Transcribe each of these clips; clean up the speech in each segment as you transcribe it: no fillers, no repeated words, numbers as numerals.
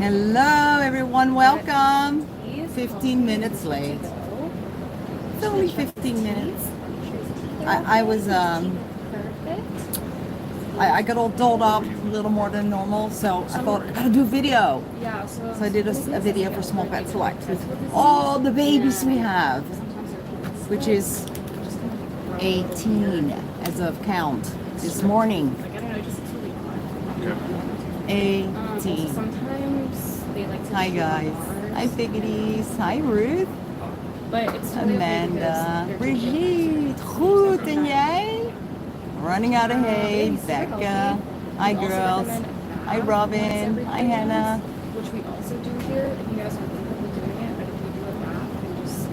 Hello everyone, welcome. 15 minutes late. It's only 15 minutes. I was I got all dolled up a little more than normal, so I thought I gotta do a video. So I did a video for Small Pet Select with all the babies we have, which is 18 as of count this morning. 18. Hi guys. Hi Piggies. Hi Ruth. Amanda. Brigitte. Goed en jij? Running out of hay. Becca. Hi girls. Hi Robin. Hi Hannah. Which we also do here. If you guys are thinking of doing it, but if you do it that, then just.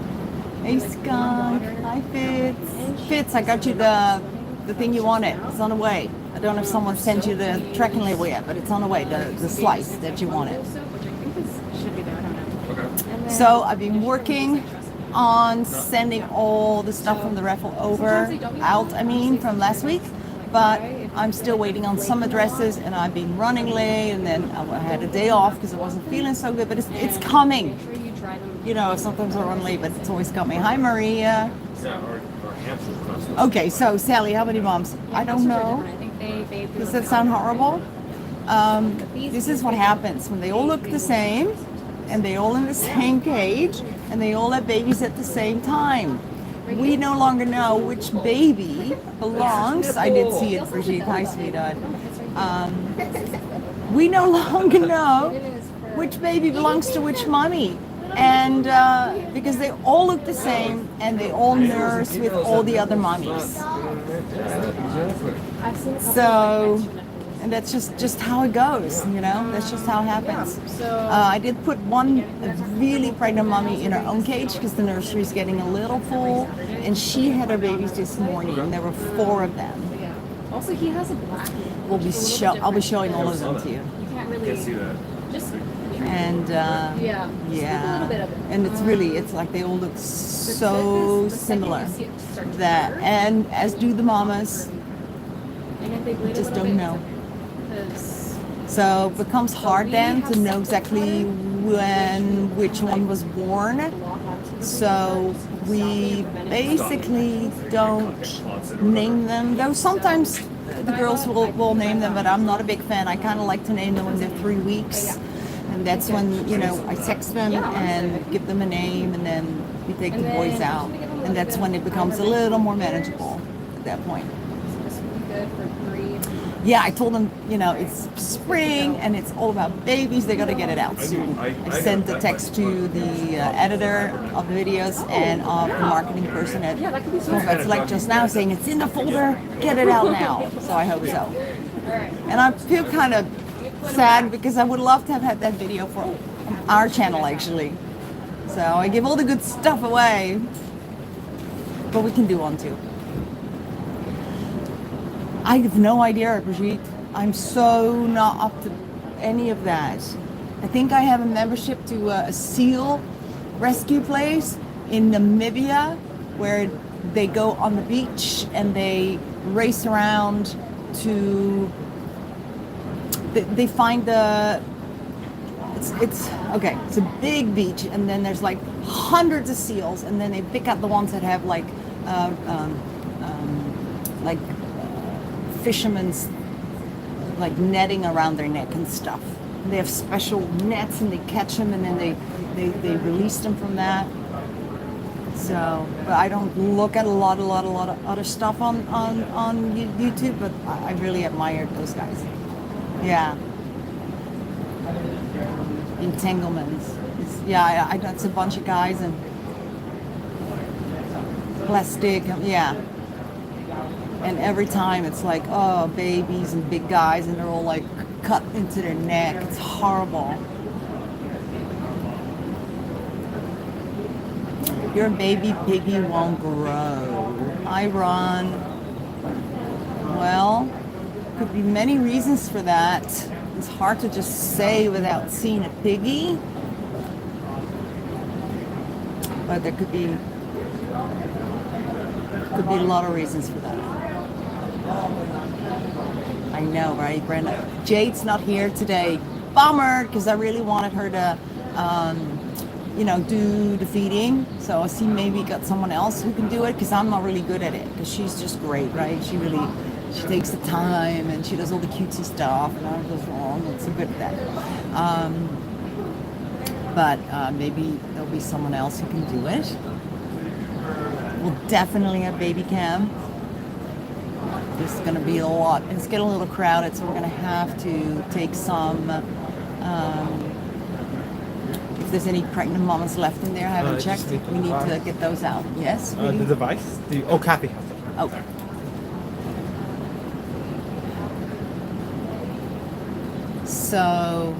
Hey Skunk. Hi Fitz. Fitz, I got you the thing you wanted. It's on the way. I don't know if someone sent you the tracking label yet, but it's on the way, the slice that you wanted. So I've been working on sending all the stuff from the raffle out from last week, but I'm still waiting on some addresses and I've been running late, and then I had a day off because I wasn't feeling so good, but it's coming. You know, sometimes I run late, but it's always coming. Hi Maria. Okay, so Sally, how many moms? I don't know. Does that sound horrible? This is what happens when they all look the same and they all in the same cage and they all have babies at the same time. We no longer know which baby belongs. I did see it, Brigitte. Hi, sweetheart. We no longer know which baby belongs to which mommy. And because they all look the same and they all nurse with all the other mommies. So, and that's just how it goes, you know, that's just how it happens. I did put one really pregnant mommy in her own cage because the nursery is getting a little full, and she had her babies this morning, and there were 4 of them. Also, he has a black. I'll be showing all of them to you. You can't really see that. Just. And yeah, and it's like they all look so similar that, and as do the mamas. I just don't know. So it becomes hard then to know exactly which one was born. So we basically don't name them, though sometimes the girls will name them, but I'm not a big fan. I kind of like to name them when they're 3 weeks. And that's when, you know, I text them and give them a name, and then we take the boys out. And that's when it becomes a little more manageable at that point. Yeah, I told them, you know, it's spring and it's all about babies. They got to get it out soon. I sent the text to the editor of the videos and of the marketing person at Small Pet Select just now saying it's in the folder, get it out now. So I hope so. And I feel kind of sad because I would love to have had that video for our channel actually. So I give all the good stuff away, but we can do one too. I have no idea, Brigitte. I'm so not up to any of that. I think I have a membership to a seal rescue place in Namibia where they go on the beach and they race around to. They find it's a big beach, and then there's like hundreds of seals, and then they pick out the ones that have like fishermen's like netting around their neck and stuff. And they have special nets and they catch them, and then they release them from that. So, but I don't look at a lot of other stuff on YouTube, but I really admired those guys. Yeah. Entanglements. I that's a bunch of guys and plastic. Yeah. And every time it's like, oh, babies and big guys, and they're all like cut into their neck. It's horrible. Your baby piggy won't grow. I run. Well, could be many reasons for that. It's hard to just say without seeing a piggy. But there could be a lot of reasons for that. I know, right, Brenda? Jade's not here today. bummer because I really wanted her to, do the feeding. So she maybe got someone else who can do it because I'm not really good at it. Because she's just great, right? She takes the time and she does all the cutesy stuff, and I'm just not so good at that. But maybe there'll be someone else who can do it. We'll definitely have baby cam. There's going to be a lot. It's getting a little crowded, so we're going to have to take some. If there's any pregnant mamas left in there, I haven't checked. We need to get those out. Yes. The device. Kathy has it. Okay. So,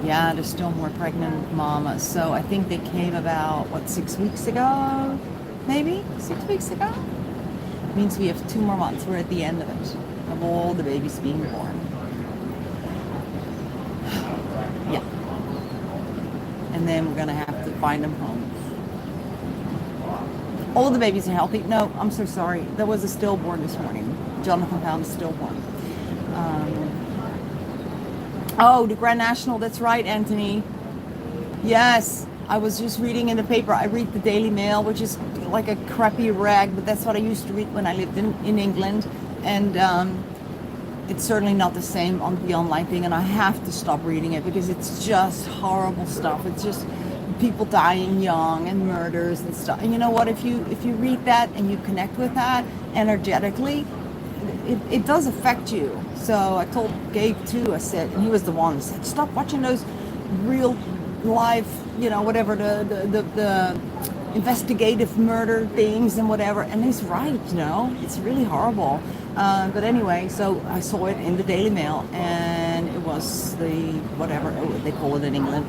yeah, there's still more pregnant mamas. So I think they came about, 6 weeks ago? Maybe? 6 weeks ago? Means we have 2 more months. We're at the end of it, of all the babies being born. Yeah. And then we're going to have to find them homes. All the babies are healthy. No, I'm so sorry. There was a stillborn this morning. Jonathan found a stillborn. The Grand National, that's right, Anthony. Yes, I was just reading in the paper. I read the Daily Mail, which is like a crappy rag, but that's what I used to read when I lived in England. And it's certainly not the same on the online thing, and I have to stop reading it because it's just horrible stuff. It's just people dying young and murders and stuff. And you know what? If you read that and you connect with that energetically, it does affect you. So I told Gabe too, I said, and he was the one who said, stop watching those real life, whatever, the investigative murder things and whatever. And he's right, it's really horrible. But anyway, so I saw it in the Daily Mail, and it was the, whatever they call it in England.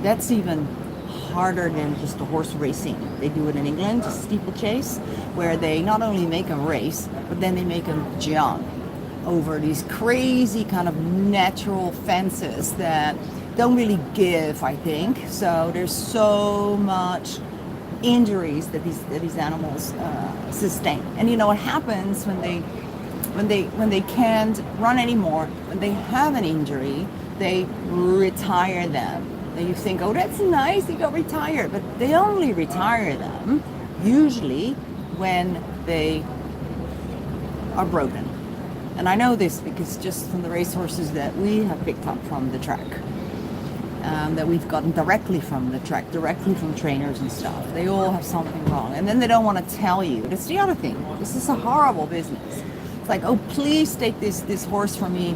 That's even harder than just the horse racing. They do it in England, just steeplechase, where they not only make them race, but then they make them jump over these crazy kind of natural fences that don't really give, I think. So there's so much injuries that these animals sustain. And what happens when they can't run anymore, when they have an injury, they retire them. You think, oh, that's nice, they got retired. But they only retire them usually when they are broken. And I know this because just from the racehorses that we have picked up from the track, that we've gotten directly from the track, directly from trainers and stuff, they all have something wrong. And then they don't want to tell you. That's the other thing. This is a horrible business. It's like, oh, please take this horse from me.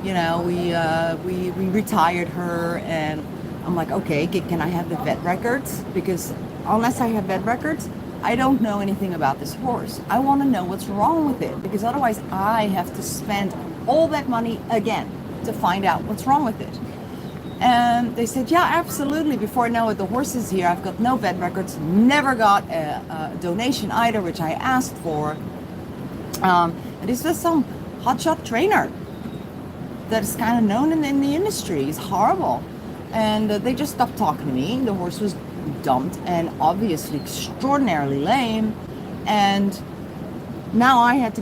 We retired her, and I'm like, okay, can I have the vet records? Because unless I have vet records, I don't know anything about this horse. I want to know what's wrong with it, because otherwise I have to spend all that money again to find out what's wrong with it. And they said, yeah, absolutely. Before I know it, the horse is here. I've got no vet records, never got a donation either, which I asked for. And this was some hotshot trainer that is kind of known in the industry. It's horrible. And they just stopped talking to me. The horse was dumped and obviously extraordinarily lame. And now we had to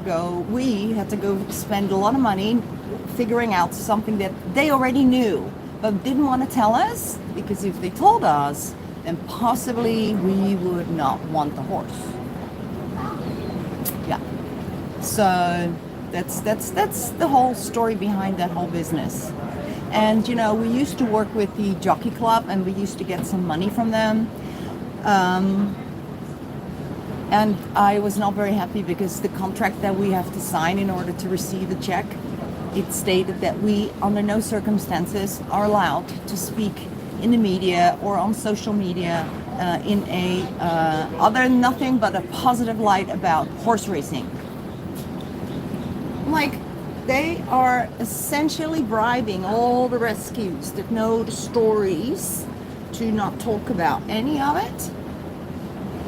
go spend a lot of money figuring out something that they already knew, but didn't want to tell us, because if they told us, then possibly we would not want the horse. Yeah. So that's the whole story behind that whole business. And we used to work with the jockey club, and we used to get some money from them. And I was not very happy because the contract that we have to sign in order to receive the check, it stated that we, under no circumstances, are allowed to speak in the media or on social media in a other nothing but a positive light about horse racing. Like, they are essentially bribing all the rescues that know the stories to not talk about any of it,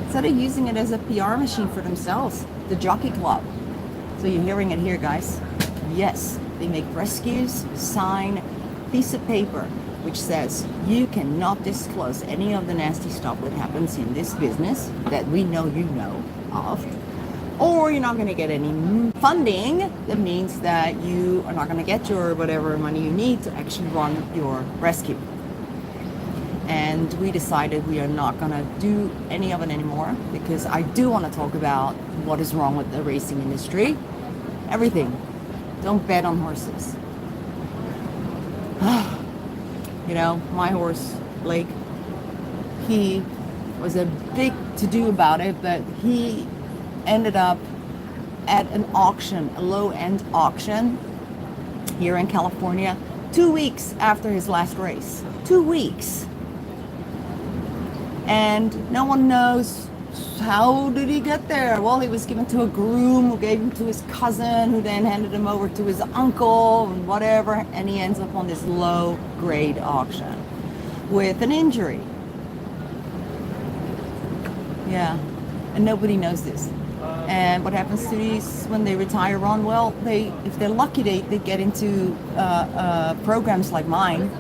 instead of using it as a PR machine for themselves, the jockey club. So you're hearing it here, guys. Yes, they make rescues sign a piece of paper which says you cannot disclose any of the nasty stuff that happens in this business that we know you know of. or you're not going to get any funding. That means that you are not going to get your whatever money you need to actually run your rescue. And we decided we are not going to do any of it anymore, because I do want to talk about what is wrong with the racing industry. Everything. Don't bet on horses. You know, my horse, Blake, he was a big to-do about it, but he ended up at an auction, a low-end auction here in California, 2 weeks after his last race. 2 weeks. And no one knows, how did he get there? Well, he was given to a groom who gave him to his cousin, who then handed him over to his uncle and whatever, and he ends up on this low-grade auction with an injury. Yeah, and nobody knows this. And what happens to these when they retire on? Well, if they're lucky, they get into programs like mine,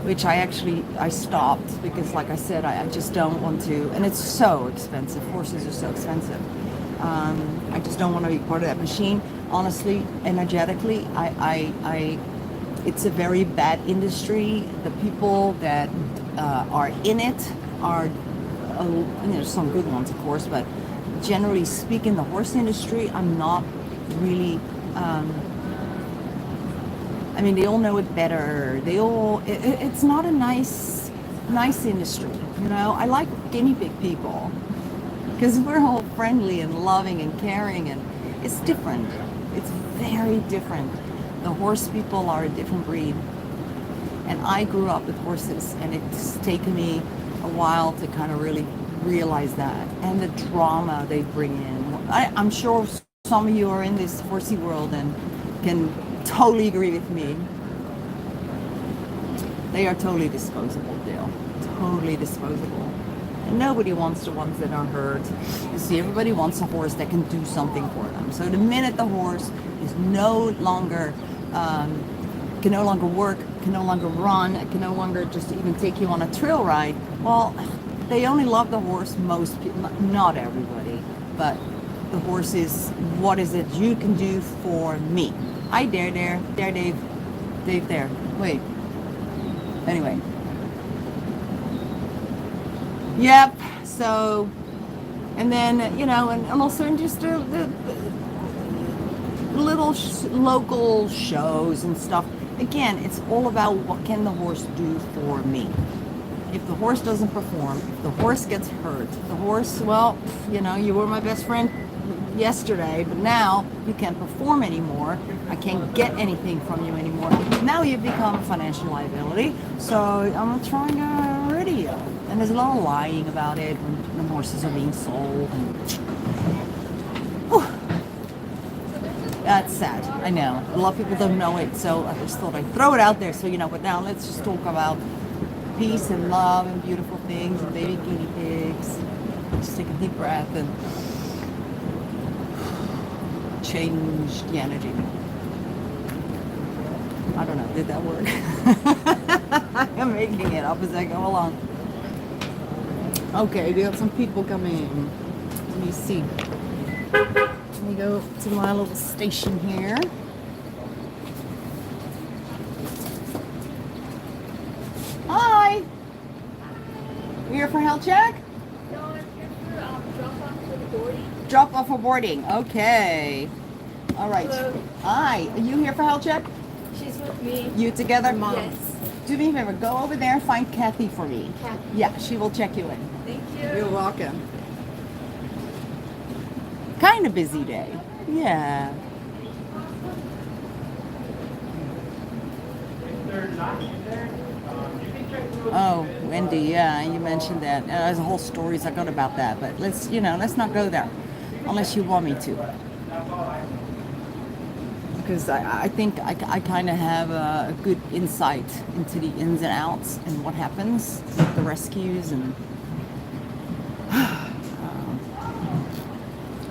which I stopped because, like I said, I just don't want to, and it's so expensive. Horses are so expensive. I just don't want to be part of that machine. Honestly, energetically, it's a very bad industry. The people that are in it are, there's some good ones, of course, but generally speaking, the horse industry, I'm not really. I mean, they all know it better. It's not a nice industry, you know. I like guinea pig people because we're all friendly and loving and caring, and it's different. It's very different. The horse people are a different breed, and I grew up with horses, and it's taken me a while to kind of really realize that, and the drama they bring in. I'm sure some of you are in this horsey world and can totally agree with me. They are totally disposable, Dale. Totally disposable. And nobody wants the ones that are hurt. You see, everybody wants a horse that can do something for them. So the minute the horse is no longer, can no longer work, can no longer run, can no longer just even take you on a trail ride, well, they only love the horse, most people, not everybody, but the horse is, what is it you can do for me? Hi, there, Dave. Dave there. Wait. Anyway. Yep. So, and then, you know, and also just the little local shows and stuff. Again, it's all about what can the horse do for me. If the horse doesn't perform, if the horse gets hurt, the horse, well, you know, you were my best friend yesterday, but now you can't perform anymore. I can't get anything from you anymore. Now you've become a financial liability. So I'm trying to rid of you. And there's a lot of lying about it when the horses are being sold. And that's sad. I know. A lot of people don't know it, so I just thought I'd throw it out there so you know. But now let's just talk about peace and love and beautiful things and baby guinea pigs. Just take a deep breath and change the energy. I don't know, did that work? I'm making it up as I go along. Okay, we have some people coming. Let me see. Let me go to my little station here. Hi! You here for health check? No, I'm here for drop off for the boarding. Drop off for boarding. Okay. All right. Hello. Hi. Are you here for health check? She's with me. You together? Yes. Do me a favor. Go over there and find Kathy for me. Kathy. Yeah, she will check you in. Thank you. You're welcome. Kind of busy day. Yeah. Oh, Wendy, yeah, you mentioned that. There's a whole stories I got about that, but let's not go there unless you want me to. Because I think I kind of have a good insight into the ins and outs and what happens with the rescues and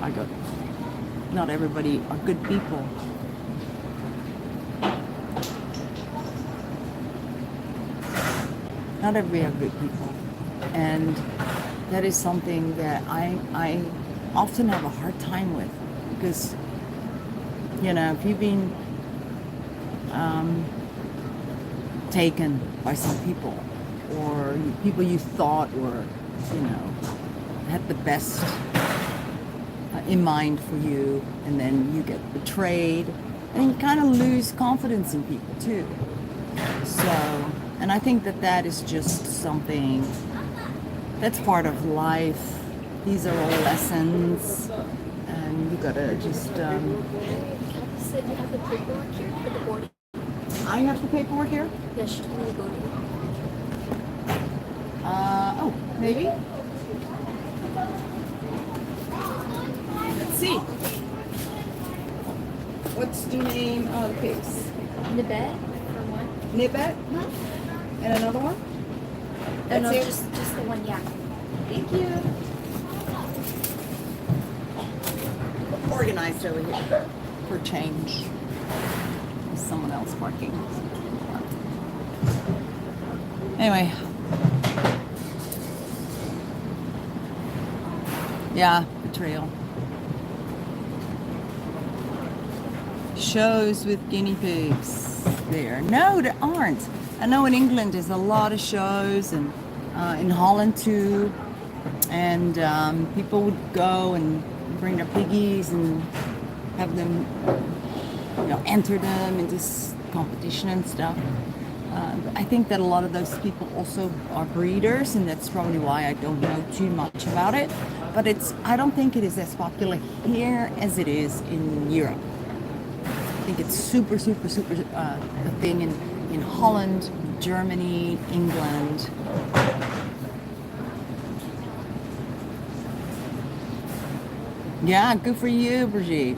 I go. Not everybody are good people. Not everybody are good people, and that is something that I often have a hard time with, because if you've been taken by some people, or people you thought were, had the best in mind for you, and then you get betrayed, and you kind of lose confidence in people too. So, and I think that is just something that's part of life. These are all lessons, and you gotta just. You said you have the paperwork here for the boarding. I have the paperwork here. Yeah, she told me to go to. Oh, maybe. Let's see. What's the name of the pigs? Nibet for one. Nibet? And another one? No, That's it? just the one, yeah. Thank you. Organized over here for change. There's someone else parking. Anyway. Yeah, betrayal. Shows with guinea pigs there. No, there aren't. I know in England there's a lot of shows, and in Holland too. And people would go and bring their piggies and have them, enter them in this competition and stuff. I think that a lot of those people also are breeders, and that's probably why I don't know too much about it. But I don't think it is as popular here as it is in Europe. I think it's super, super, super a thing in Holland, Germany, England. Yeah, good for you, Brigitte.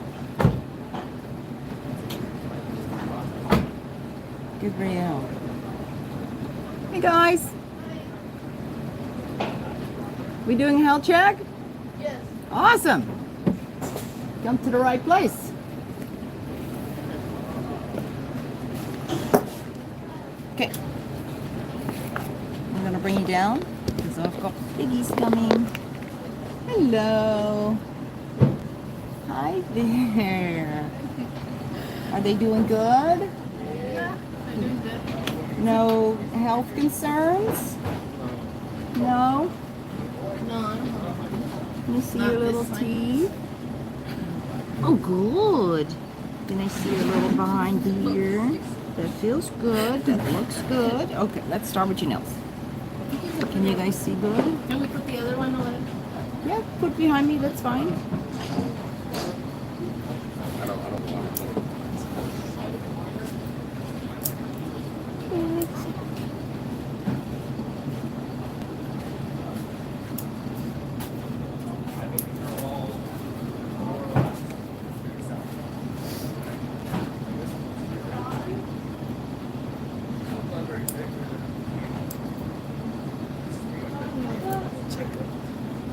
Good for you. Hey guys. We doing a health check? Yes. Awesome. Come to the right place. Okay. I'm gonna bring you down because I've got piggies coming. Hello. Hi there. Are they doing good? Yeah, I'm doing good. No health concerns? No? No, I don't know. Can you see Not your little this side. teeth? Oh, good. Can I see your little behind here? That feels good. That looks good. Okay, let's start with your nails. Can you guys see good? Can we put the other one away? Yeah, put behind me. That's fine.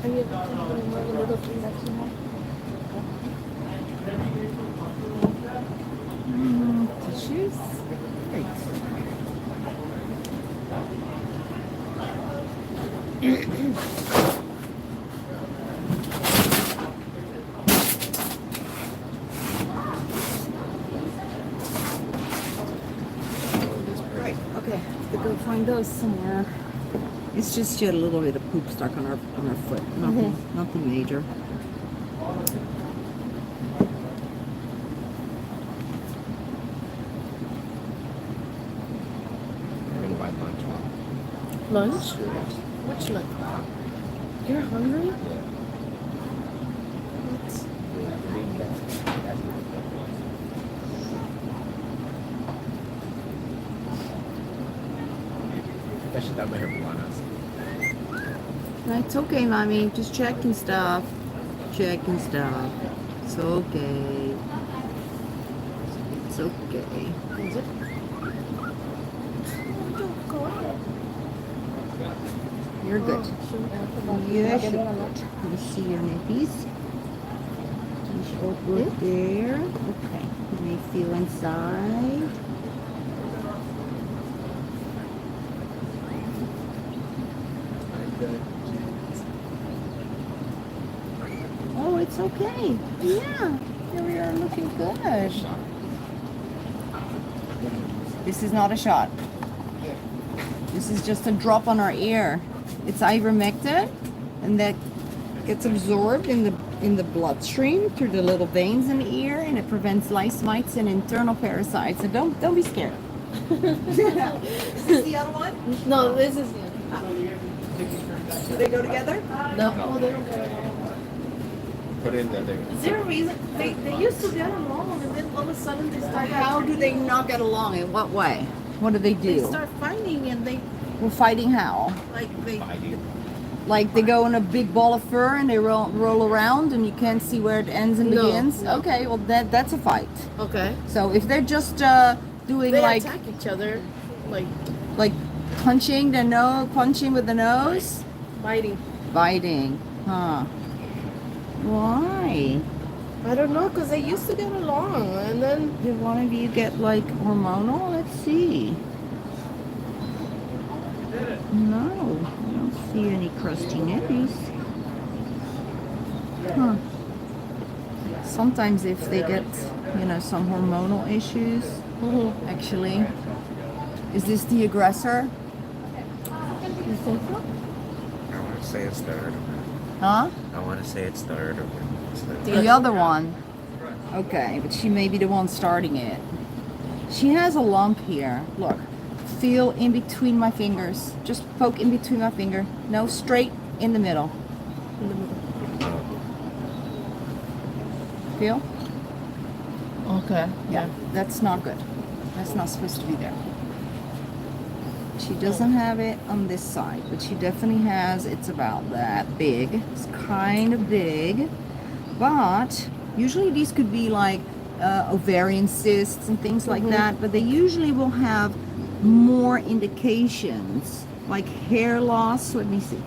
Are you able to put in more of the little thing that you have? Tissues. Great. Right. Okay. To go find those somewhere. It's just she had a little bit of poop stuck on her foot. Nothing major. I'm gonna buy lunch. Lunch? Which lunch? You're hungry? Especially that marijuana. That's okay, mommy. Just checking stuff. Checking stuff. It's okay. It's okay. Is it? Don't go ahead. You're good. Yeah, Yes. Can you see your nippies? It's all good there. Okay. Can you feel inside? Oh, It's okay. Yeah, here we are looking good. This is not a shot. This is just a drop on our ear. It's ivermectin, and that gets absorbed in the bloodstream through the little veins in the ear, and it prevents lice, mites, and internal parasites. So don't be scared. Is this the other one? No, this is. Do they go together? No, they don't go. Put in the thing. Is there a reason they used to get along, and then all of a sudden they start? How do they not get along? In what way? What do they do? They start fighting, and they We're fighting how? Fighting. Like they go in a big ball of fur and they roll around and you can't see where it ends and No, begins? no. Okay, well that's a fight. Okay. So if they're just doing They like attack each other, like punching with the nose, biting. biting, huh? Why? I don't know, cause they used to get along, and then Did one of you get like hormonal? Let's see. No, I don't see any crusty nippies. Huh. Sometimes if they get, some hormonal issues, actually. Is this the aggressor? you think so? I want to say it's third. Huh? I want to say it's third. The other one. Okay, but she may be the one starting it. She has a lump here. Look. Feel in between my fingers. Just poke in between my finger. No, straight in the middle. Feel? Okay. Yeah. That's not good. That's not supposed to be there. She doesn't have it on this side, but she definitely has, it's about that big. It's kind of big. But usually these could be like ovarian cysts and things like that, but they usually will have more indications like hair loss. Let me see.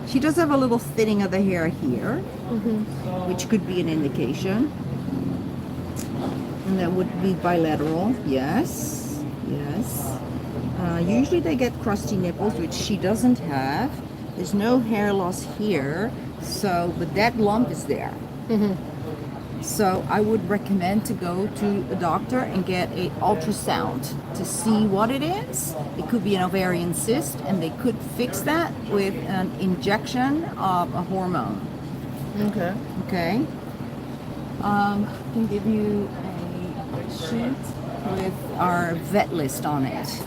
She does have a little thinning of the hair here, which could be an indication. And that would be bilateral. Yes, yes. Usually they get crusty nipples, which she doesn't have. There's no hair loss here, so but that lump is there. So I would recommend to go to a doctor and get an ultrasound to see what it is. It could be an ovarian cyst, and they could fix that with an injection of a hormone. Okay. Okay. I can give you a sheet with our vet list on it.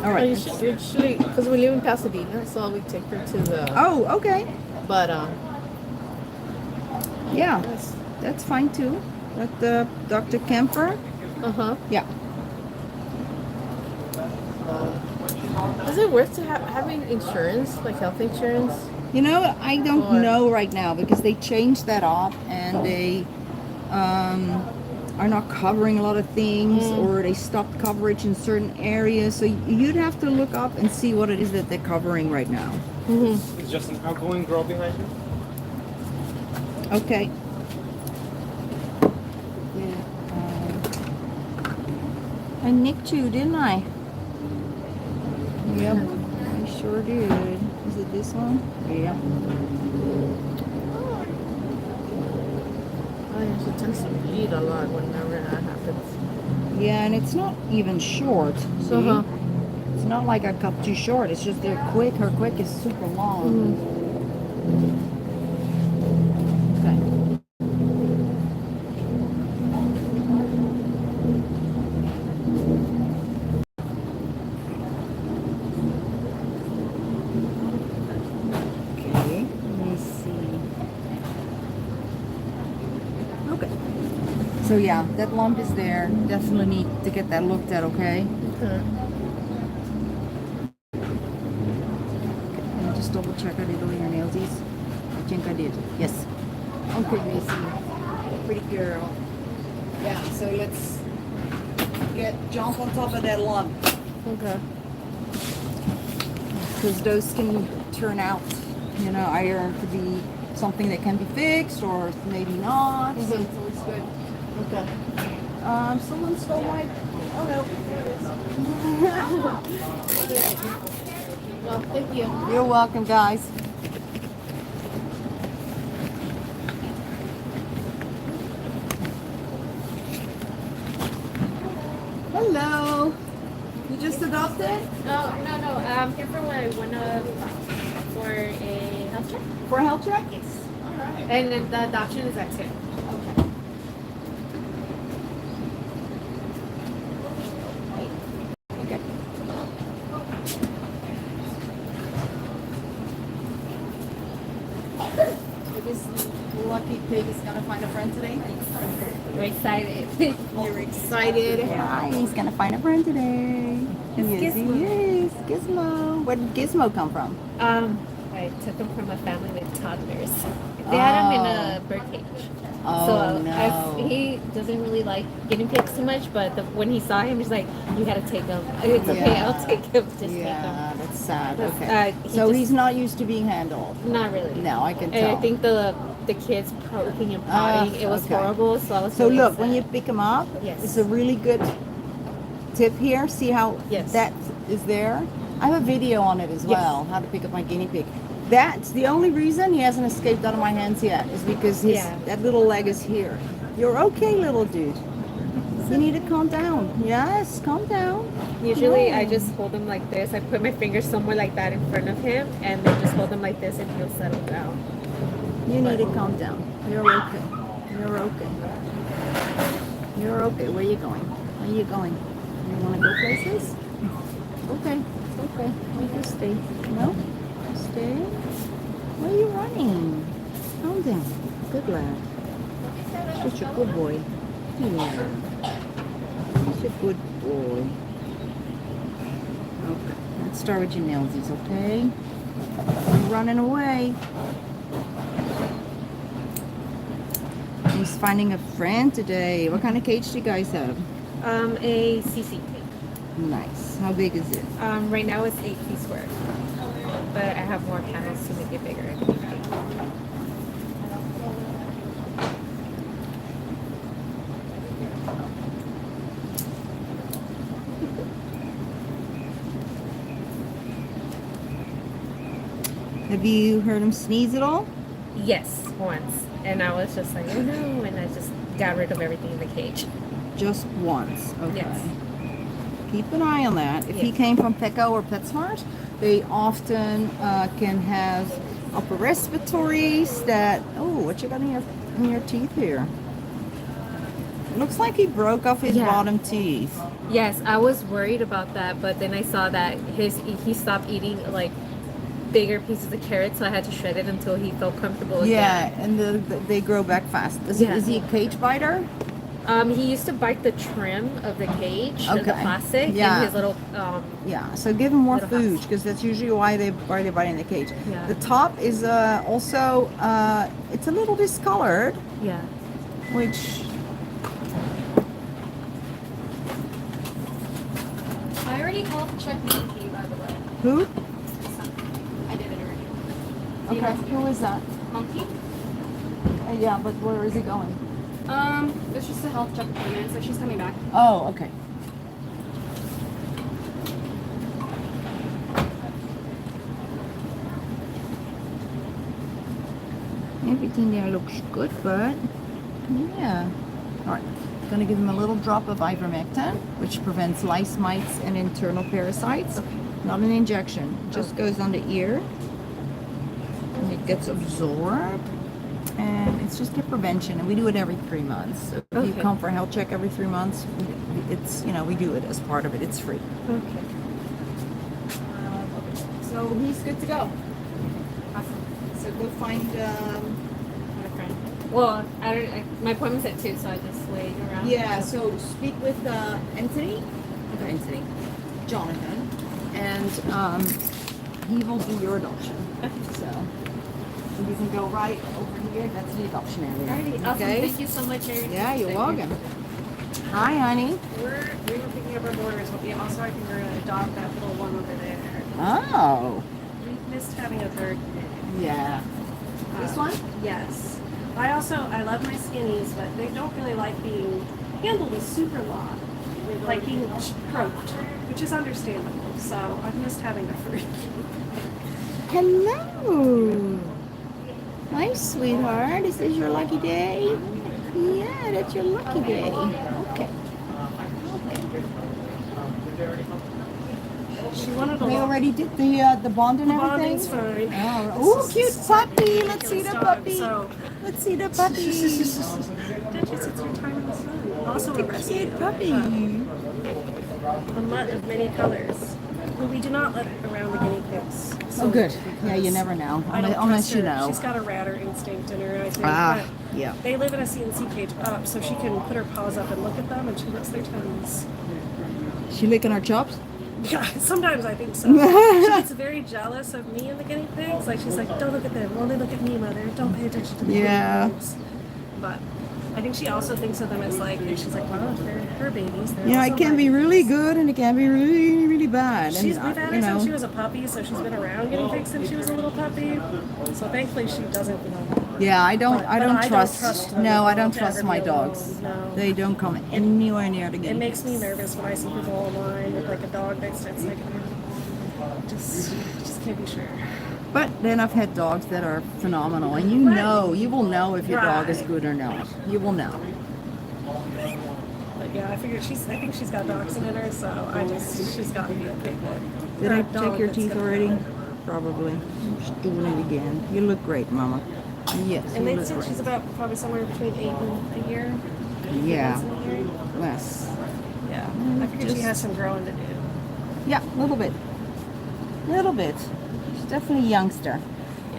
All right. Usually, because we live in Pasadena, so we take her to the. Oh, okay. But Yeah, that's fine too. At Dr. Kemper. Yeah. Is it worth to having insurance, like health insurance? I don't know right now because they changed that up and they are not covering a lot of things, or they stopped coverage in certain areas. So you'd have to look up and see what it is that they're covering right now. It's just an outgoing girl behind you. Okay. I nicked you, didn't I? Yep, I sure did. Is it this one? Yeah. She tends to bleed a lot whenever that happens. Yeah, and it's not even short. See? It's not like I cut too short. It's just they're quick. Her quick is super long. Okay. Okay, let me see. Okay. So yeah, that lump is there. Definitely need to get that looked at, okay? Okay. Let me just double check I did all your nailsies. I think I did. Yes. Okay, Macy. Pretty girl. Yeah, so let's jump on top of that lump. Okay. Because those can turn out, either to be something that can be fixed or maybe not. So it's always good. Okay. Someone stole my. Oh no. Well, thank you. You're welcome, guys. Hello. You just adopted? No. I'm here for for a health check. For a health check? Yes. All right. And then the adoption is at 2. Okay. Okay. So this lucky pig is gonna find a friend today? We're excited. You're excited. Hi, he's gonna find a friend today. Yes, he is. Gizmo. Where did Gizmo come from? I took him from a family with toddlers. They had him in a bird cage. Oh, So no. he doesn't really like guinea pigs too much, but when he saw him, he's like, "You gotta take him. It's okay, Yeah. I'll take him. Just take him." Yeah, that's sad. That's- Okay. he So just- he's not used to being handled. Not really. No, I can And tell. I think the kids poking and prodding, it was okay. horrible. So I was. So really look, when you upset. pick him up, Yes. it's a really good tip here. See how Yes. that is there? I have a video on it as Yes. well, how to pick up my guinea pig. That's the only reason he hasn't escaped out of my hands yet, is because that little leg is here. You're okay, little dude. You need to calm down. Yes, calm down. Usually, No. I just hold him like this. I put my finger somewhere like that in front of him, and then just hold him like this, and he'll settle down. You need to calm down. You're okay. You're okay. You're okay. Where are you going? Where are you going? You want to go places? Okay. It's okay. You can stay. No? Stay. Where are you running? Calm down. Good lad. Such a good boy. Yeah. Such a good boy. Okay. Let's start with your nailsies, okay? You're running away. He's finding a friend today. What kind of cage do you guys have? A CC cake. Nice. How big is it? Right now it's 8 feet square, but I have more panels to make it bigger. Have you heard him sneeze at all? Yes, once, and I was just like, oh no, and I just got rid of everything in the cage. Just once. Okay. Yes. Keep an eye on that. If he Yes. came from Petco or PetSmart, they often can have upper respiratories that. Oh, what you got in your teeth here? It looks like he broke off his Yeah. bottom teeth. Yes, I was worried about that, but then I saw that he stopped eating like bigger pieces of carrot, so I had to shred it until he felt comfortable Yeah, again. and they grow back fast. Is he a cage biter? He used to bite the trim of the cage, of the Okay. plastic, Yeah. in his little. Yeah, so give him more Little food house. because that's usually why they bite in the cage. Yeah. The top is also it's a little discolored, Yeah. which I already helped check Monkey, by the way. who? I did it already. Okay, who is that? Monkey? Yeah, but where is he going? It's just a health check appointment, so she's coming back. Oh, okay. Everything there looks good, but yeah. All right, gonna give him a little drop of ivermectin, which prevents lice, mites, and internal parasites. Not an injection. It just goes on the ear, and it gets absorbed. And it's just a prevention, and we do it every 3 months. So if you Okay. come for a health check every 3 months, it's we do it as part of it. It's free. Okay. So he's good to go. Awesome. So go find. My friend. Well, my appointment's at 2, so I just wait around. Yeah. So speak with Anthony. Okay. Anthony. Jonathan, and he will do your adoption. So you can go right over here. That's the adoption area. Alrighty, awesome. Okay. Thank you so much, Erin. Yeah, you're Thank welcome. Hi, honey. We were picking up our boarders, but we also I think we're gonna adopt that little one over there. Oh, We missed having a third kid. yeah. This one? Yes. I love my skinnies, but they don't really like being handled with super long, like being stroked, which is understandable. So I've missed having a third kid. Hello. Hi, sweetheart. Is this your lucky day? Yeah, that's your lucky day. Okay. Okay. She wanted a They lot. already did the bond and everything? Bonding's fine. Oh, cute puppy. Let's see the Dog, puppy. So, Let's see the puppy. Digits, it's your time in the sun. Also a rescue. Cute puppy. A mutt of many colors. Well, we do not let around the guinea pigs. Oh, good. because Yeah, you never know. I don't Unless trust you her. know. She's got a ratter instinct in her, I think. Ah, but yeah. they live in a CNC cage up, so she can put her paws up and look at them, and she licks their tongues. She licking our chops? Yeah, sometimes I think so. She gets very jealous of me and the guinea pigs. Like, she's like, don't look at them. Only look at me, mother. Don't pay attention to the Yeah. guinea pigs. But I think she also thinks of them as like, she's like, well, they're her babies. They're Yeah, also it can my be really babies. good and it can be really, really bad. We've And, had her since she was a puppy, so she's been around guinea pigs since she was a little puppy. So thankfully she doesn't, yeah, I don't trust. them No, I to don't trust ever my be dogs. alone, no. They don't come anywhere near the guinea It makes me pigs. nervous when I see people online with like a dog next to it. It's like, just can't be sure. But then I've had dogs that are phenomenal, and you will know if your dog is good or not. You will know. But yeah, I figured I think she's got dachshund in her, so she's got to be a big one. Did I That dog check your that's teeth gonna already? have- Probably. I'm just doing it again. You look great, Mama. Yes, And you they look said great. she's about probably somewhere between 8 and a year. Yeah. Months and a year. Yes. Yeah. I figured she has some growing to do. Yeah, a little bit. Little bit. She's definitely a youngster.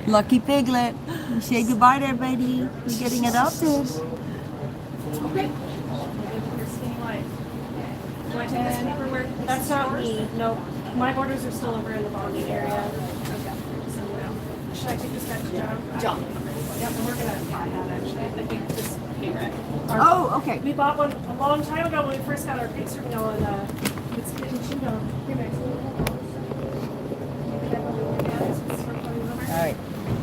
Lucky piglet. You say goodbye there, baby. You're getting adopted. Okay. Do I take this paperwork? That's not me. No. My orders are still over in the bonding area. Okay. So, should I take this back to John? John. Yep, and we're gonna find out actually. I think this payment. Oh, okay. We bought one a long time ago when we first got our pigs from y'all, and it's getting Chingo. Here, Max. All right.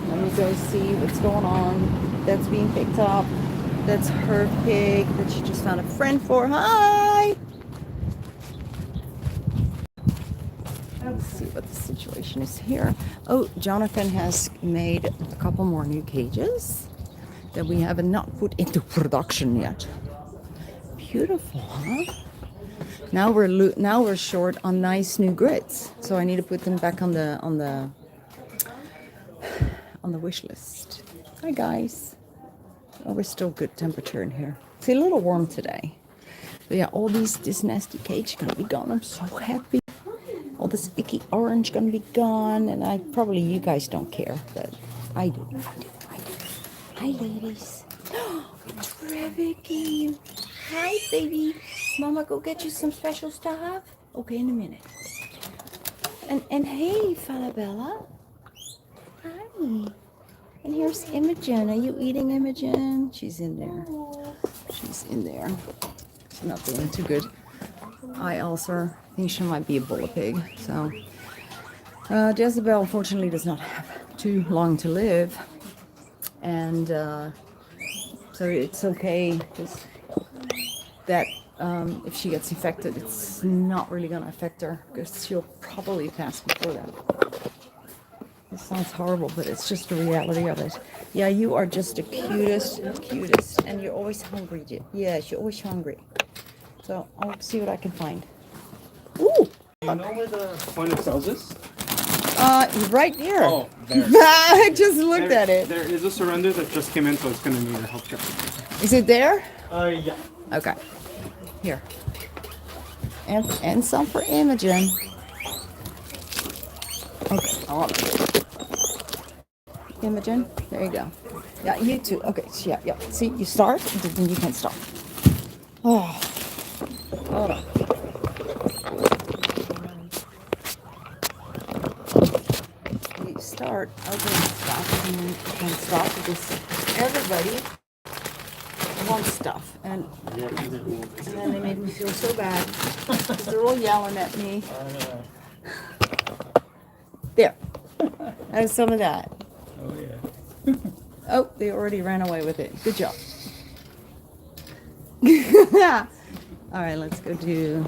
Let me go see what's going on. That's being picked up. That's her pig that she just found a friend for. Hi. Let's see what the situation is here. Oh, Jonathan has made a couple more new cages that we have not put into production yet. Beautiful, huh? Now we're short on nice new grids, so I need to put them back on the wish list. Hi guys. Oh, we're still good temperature in here. It's a little warm today. But yeah, all this nasty cage gonna be gone. I'm so happy. All this icky orange gonna be gone, and probably you guys don't care, but I do. Hi ladies. Trevicky. Hi baby. Mama go get you some special stuff? Okay, in a minute. And hey, Falabella. Hi. And here's Imogen. Are you eating, Imogen? She's in there. She's in there. She's not doing too good. I also think she might be a bull pig. So Jezebel unfortunately does not have too long to live. And so it's okay that if she gets infected, it's not really going to affect her because she'll probably pass before that. It sounds horrible, but it's just the reality of it. Yeah, you are just the cutest, and you're always hungry. Yes, you're always hungry. So I'll see what I can find. Ooh! Do you know where the point of sales is? Right here. Oh, there. I just looked at it. There is a surrender that just came in, so it's going to need a health check. Is it there? Yeah. Okay. Here. And some for Imogen. Okay. Imogen, there you go. Yeah, you too. Okay, yeah. See, you start, then you can stop. Oh, hold on. You start, okay, stop, and then you can stop because everybody wants stuff, and then they made me feel so bad because they're all yelling at me. There. Have some of that. Oh, yeah. Oh, they already ran away with it. Good job. All right, let's go do...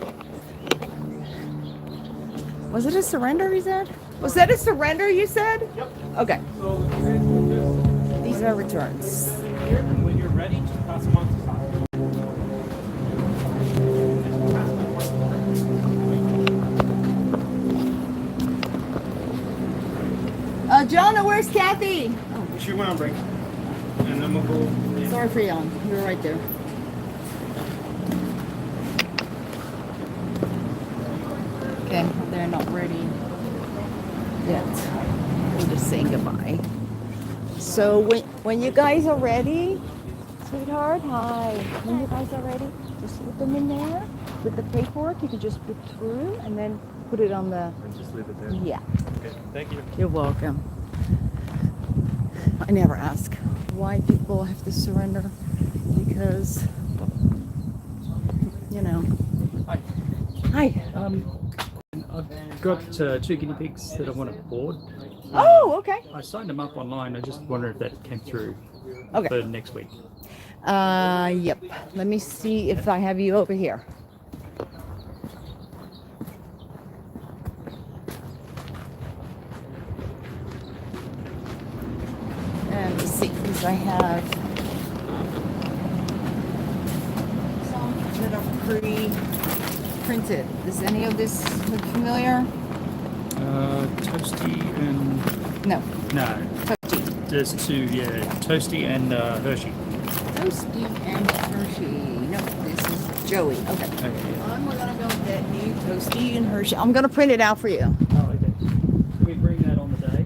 Was it a surrender, you said? Was that a surrender, you said? Yep. Okay. So These are returns. here, and when you're ready, just pass them on to Saskia. where's Kathy? She went on break. And then we'll go. Sorry for yelling. You were right there. Okay, they're not ready yet. We're just saying goodbye. So when you guys are ready, sweetheart, hi. When you guys are ready, just put them in there with the paperwork. You can just put through and then put it on the. And just leave it there. Yeah. Okay, thank you. You're welcome. I never ask why people have to surrender because, you know. Hi. Hi. I've got 2 guinea pigs that I want to board. Oh, okay. I signed them up online. I just wonder if that came through Okay. for next week. Yep. Let me see if I have you over here. Let me see, because I have some that are pre-printed. Does any of this look familiar? Toasty and... No. No. Toasty. There's 2, yeah. Toasty and Hershey. Toasty and Hershey. No, this is Joey. Okay. Okay. I'm gonna go get me Toasty and Hershey. I'm gonna print it out for you. Oh, okay. Can we bring that on the day?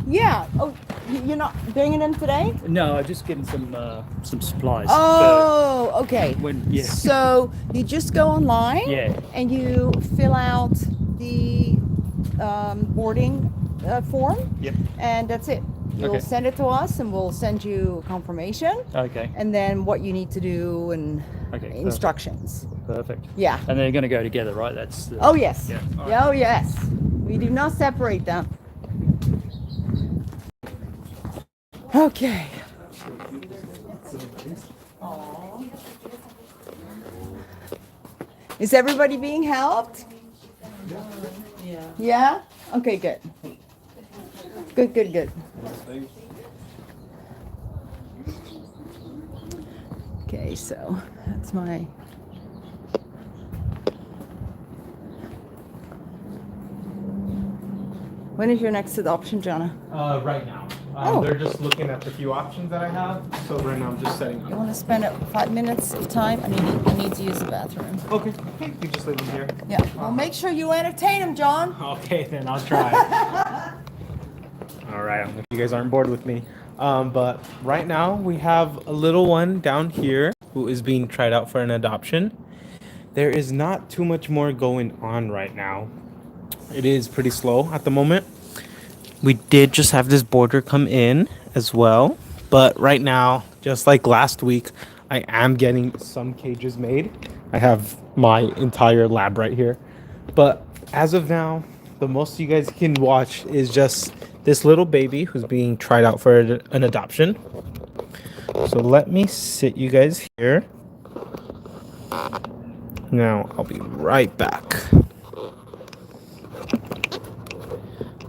Yeah. Oh, you're not bringing them today? No, I'm just getting some supplies. Oh, okay. When, yeah. So you just go online. Yeah. And you fill out the boarding form. Yep. And that's it. You'll Okay. send it to us, and we'll send you confirmation. Okay. And then what you need to do and Okay, instructions. Perfect. Yeah. And they're going to go together, right? That's the... Oh yes. Yeah. All right. Oh yes. We do not separate them. Okay. Is everybody being helped? Yeah. Yeah? Okay, good. Good, good, good. Okay, so that's my... When is your next adoption, Jonna? Right now. Oh. They're just looking at the few options that I have. So right now I'm just setting You up. want to spend 5 minutes of time? I need to use the bathroom. Okay. You just leave them here. Yeah. Well, make sure you entertain him, John. Okay, then I'll try. All right. You guys aren't bored with me. But right now we have a little one down here who is being tried out for an adoption. There is not too much more going on right now. It is pretty slow at the moment. We did just have this boarder come in as well. But right now, just like last week, I am getting some cages made. I have my entire lab right here. But as of now, the most you guys can watch is just this little baby who's being tried out for an adoption. So let me sit you guys here. Now I'll be right back.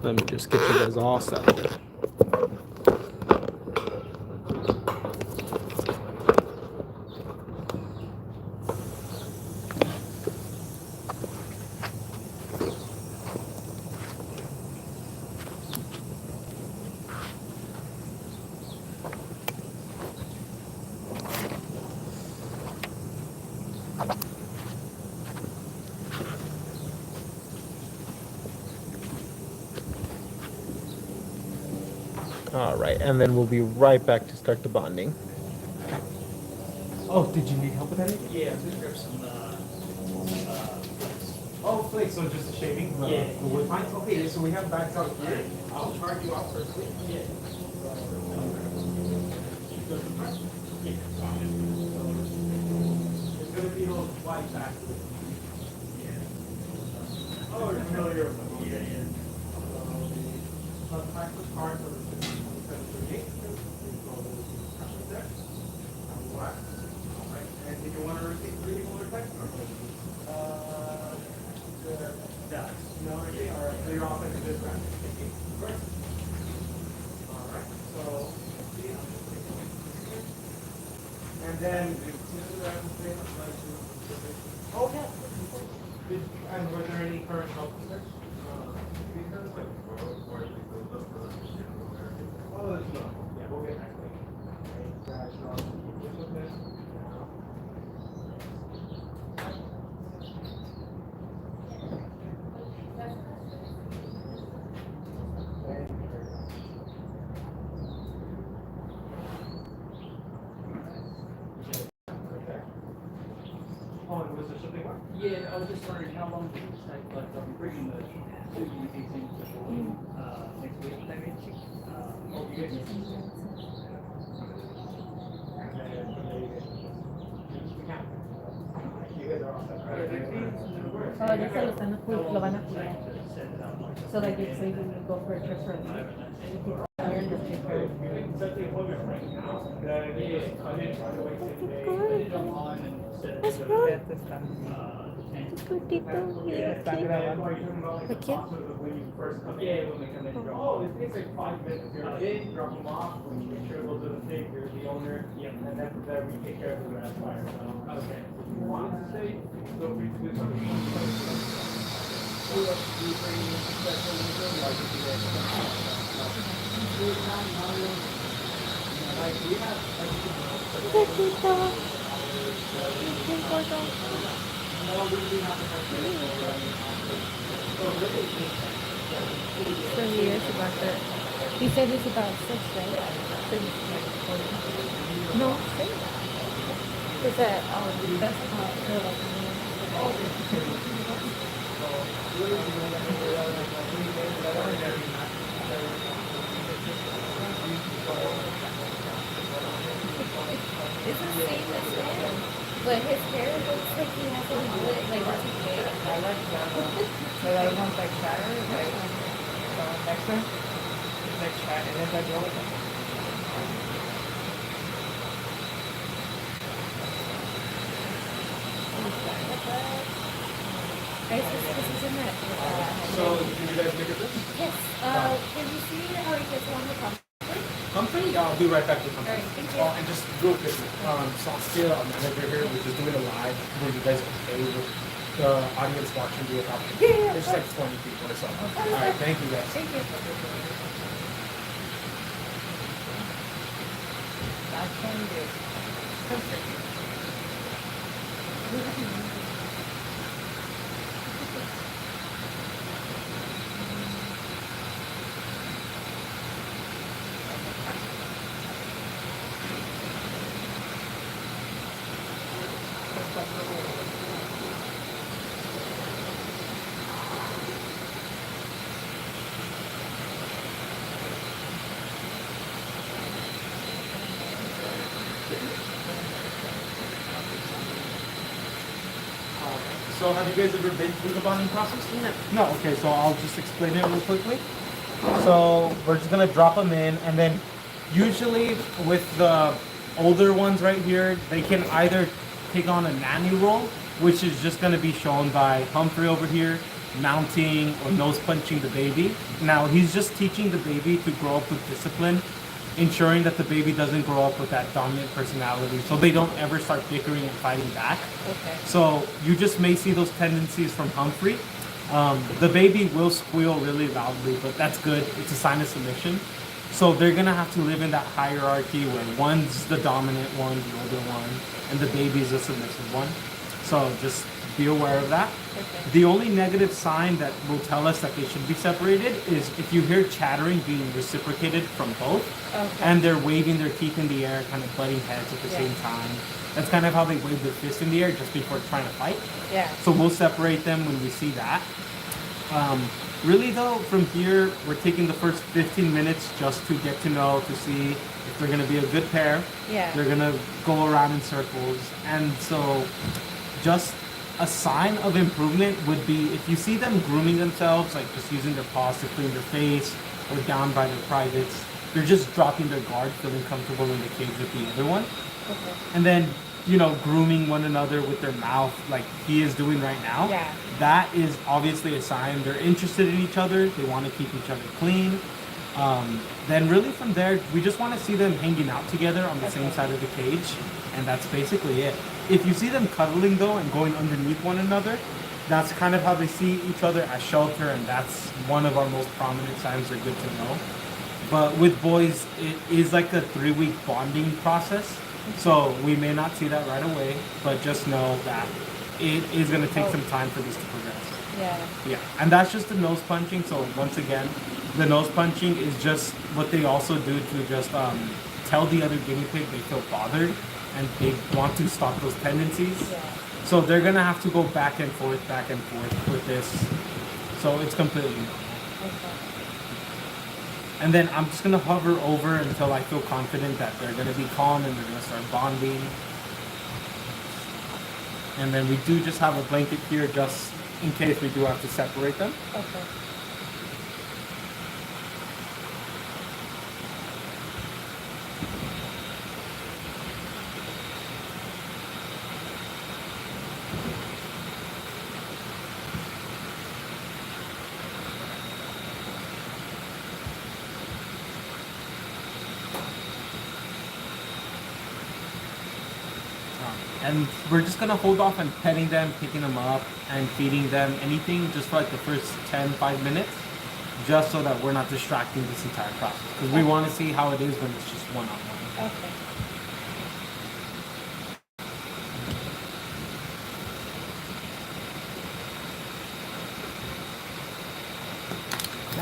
Let me just get you guys all settled. All right, and then we'll be right back to start the bonding. Oh, did you need help with anything? Yeah, I'm going to grab some... Oh, flakes, so just the shaving? Yeah. The wood pines? Okay, so we have bags out here. I'll charge you out first. Yeah. It's going to be those white bags. Oh, you're familiar with them? Yeah, yeah. So the practice card for the 738. And did you want to receive reading or text? No, okay, all right. So you're all set to this round. Correct? All right. So, and then, okay. And were there any current health concerns? Yeah, I was just wondering how long did it take, like, bringing the two guinea pigs in next week, maybe? Oh, ya se lo están lo van a cuidar. So like if say you go for a trip for a week, you can learn the paper. ¿De quién? So he is about that. He said he's about 6, right? No, 6. Is that that's how they're like. It's the same as him, but his hair looks like he has a mullet, like what's his name? I like that one. So that one's like shatter, like next one. It's like shatter, and then like the other one. Guys, this is in that. So, did you guys look at this? Yes. Can you see how he gets on the pump? Company? Yeah, I'll be right back with company. Alright, thank you. Oh, and just real quick, Saskia, our manager here, we're just doing a live where you guys are okay with the audience watching the adoption. Yeah, There's like 20 people or something. Alright, thank you guys. Thank you. That can be. So have you guys ever been through the bonding process? No. No, okay, so I'll just explain it real quickly. So we're just gonna drop them in, and then usually with the older ones right here, they can either take on a nanny role, which is just gonna be shown by Humphrey over here, mounting or nose punching the baby. Now he's just teaching the baby to grow up with discipline, ensuring that the baby doesn't grow up with that dominant personality, so they don't ever start bickering and fighting back. Okay. So you just may see those tendencies from Humphrey. The baby will squeal really loudly, but that's good. It's a sign of submission. So they're gonna have to live in that hierarchy where one's the dominant one, the older one, and the baby is a submissive one. So just be aware of that. Okay. The only negative sign that will tell us that they should be separated is if you hear chattering being reciprocated from both, Okay. and they're waving their teeth in the air, kind of butting heads at the Yeah. same time. That's kind of how they wave their fist in the air just before trying to fight. Yeah. So we'll separate them when we see that. Really though, from here, we're taking the first 15 minutes just to get to know, to see if they're gonna be a good pair. Yeah. They're gonna go around in circles. And so just a sign of improvement would be if you see them grooming themselves, like just using their paws to clean their face or down by their privates, they're just dropping their guard, feeling comfortable in the cage with the other one. Okay. And then, you know, grooming one another with their mouth like he is doing right now. Yeah. That is obviously a sign they're interested in each other. They want to keep each other clean. Then really from there, we just want to see them hanging out together on the same side of the cage. And that's basically it. If you see them cuddling though and going underneath one another, that's kind of how they see each other as shelter, and that's one of our most prominent signs they're good to know. But with boys, it is like a 3-week bonding process. So we may not see that right away, but just know that it is going to take some time for this to progress. Yeah. Yeah, and that's just the nose punching. So once again, the nose punching is just what they also do to just tell the other guinea pig they feel bothered and they want to stop those tendencies. Yeah. So So they're gonna have to go back and forth with this. So it's completely normal. And then I'm just gonna hover over until I feel confident that they're gonna be calm and they're gonna start bonding. And then we do just have a blanket here just in case we do have to separate them. Okay. And we're just gonna hold off on petting them, picking them up, and feeding them anything just for like the first 5 minutes, just so that we're not distracting this entire process. Because we want to see how it is when it's just one-on-one. Okay.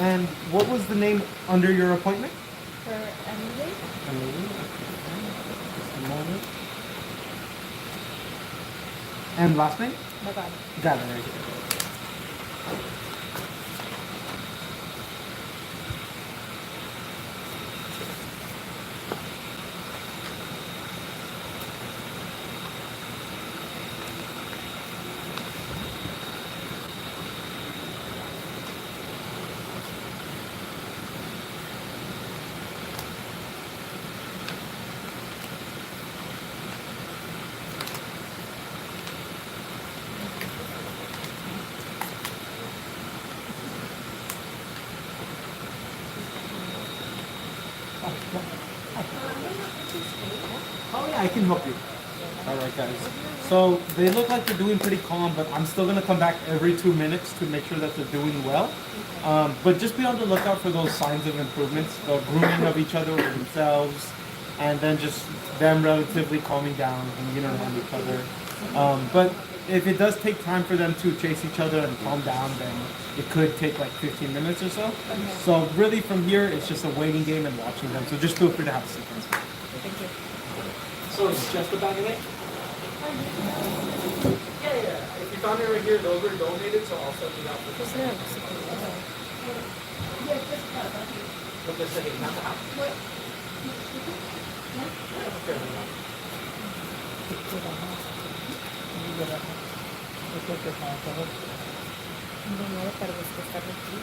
And what was the name under your appointment? For Emily? Emily. Okay. Just a moment. And last name? Magana. Got it right here. Oh yeah, I can help you. Alright guys. So they look like they're doing pretty calm, but I'm still gonna come back every 2 minutes to make sure that they're doing well. But just be on the lookout for those signs of improvements, the grooming of each other with themselves, and then just them relatively calming down and getting around each other. But if it does take time for them to chase each other and calm down, then it could take like 15 minutes or so. So really from here, it's just a waiting game and watching them. So just feel free to have a seat. Thank you. So it's just about it? Yeah. If you found it right here, those were donated, so I'll send it out for Pues no, What they're saying, not the house. no, para descansar aquí.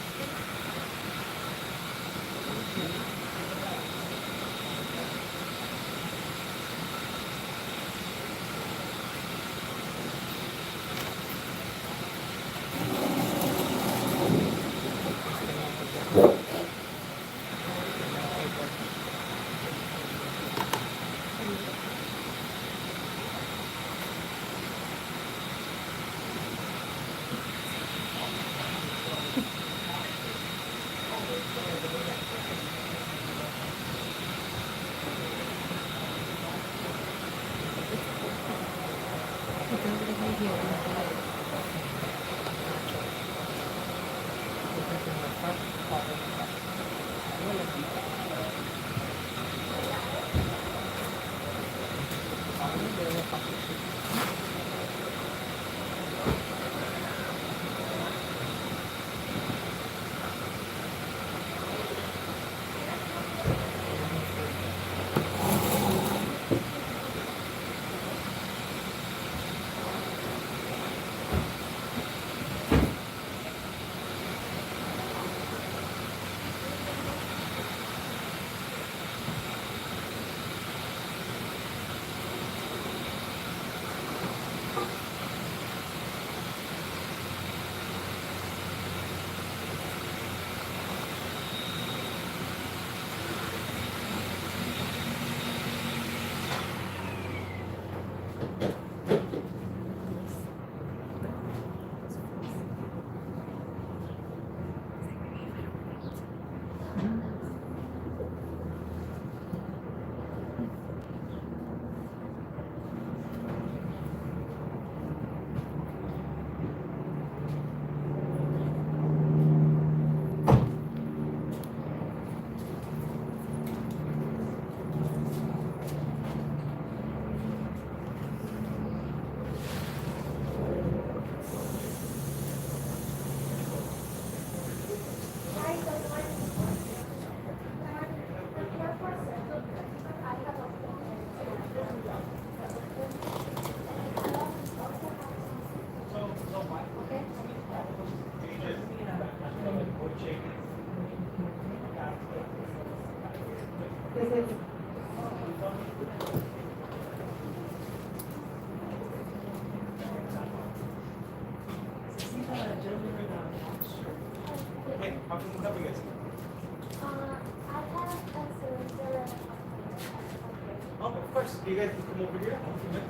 course. You guys can come over here. I'll come in.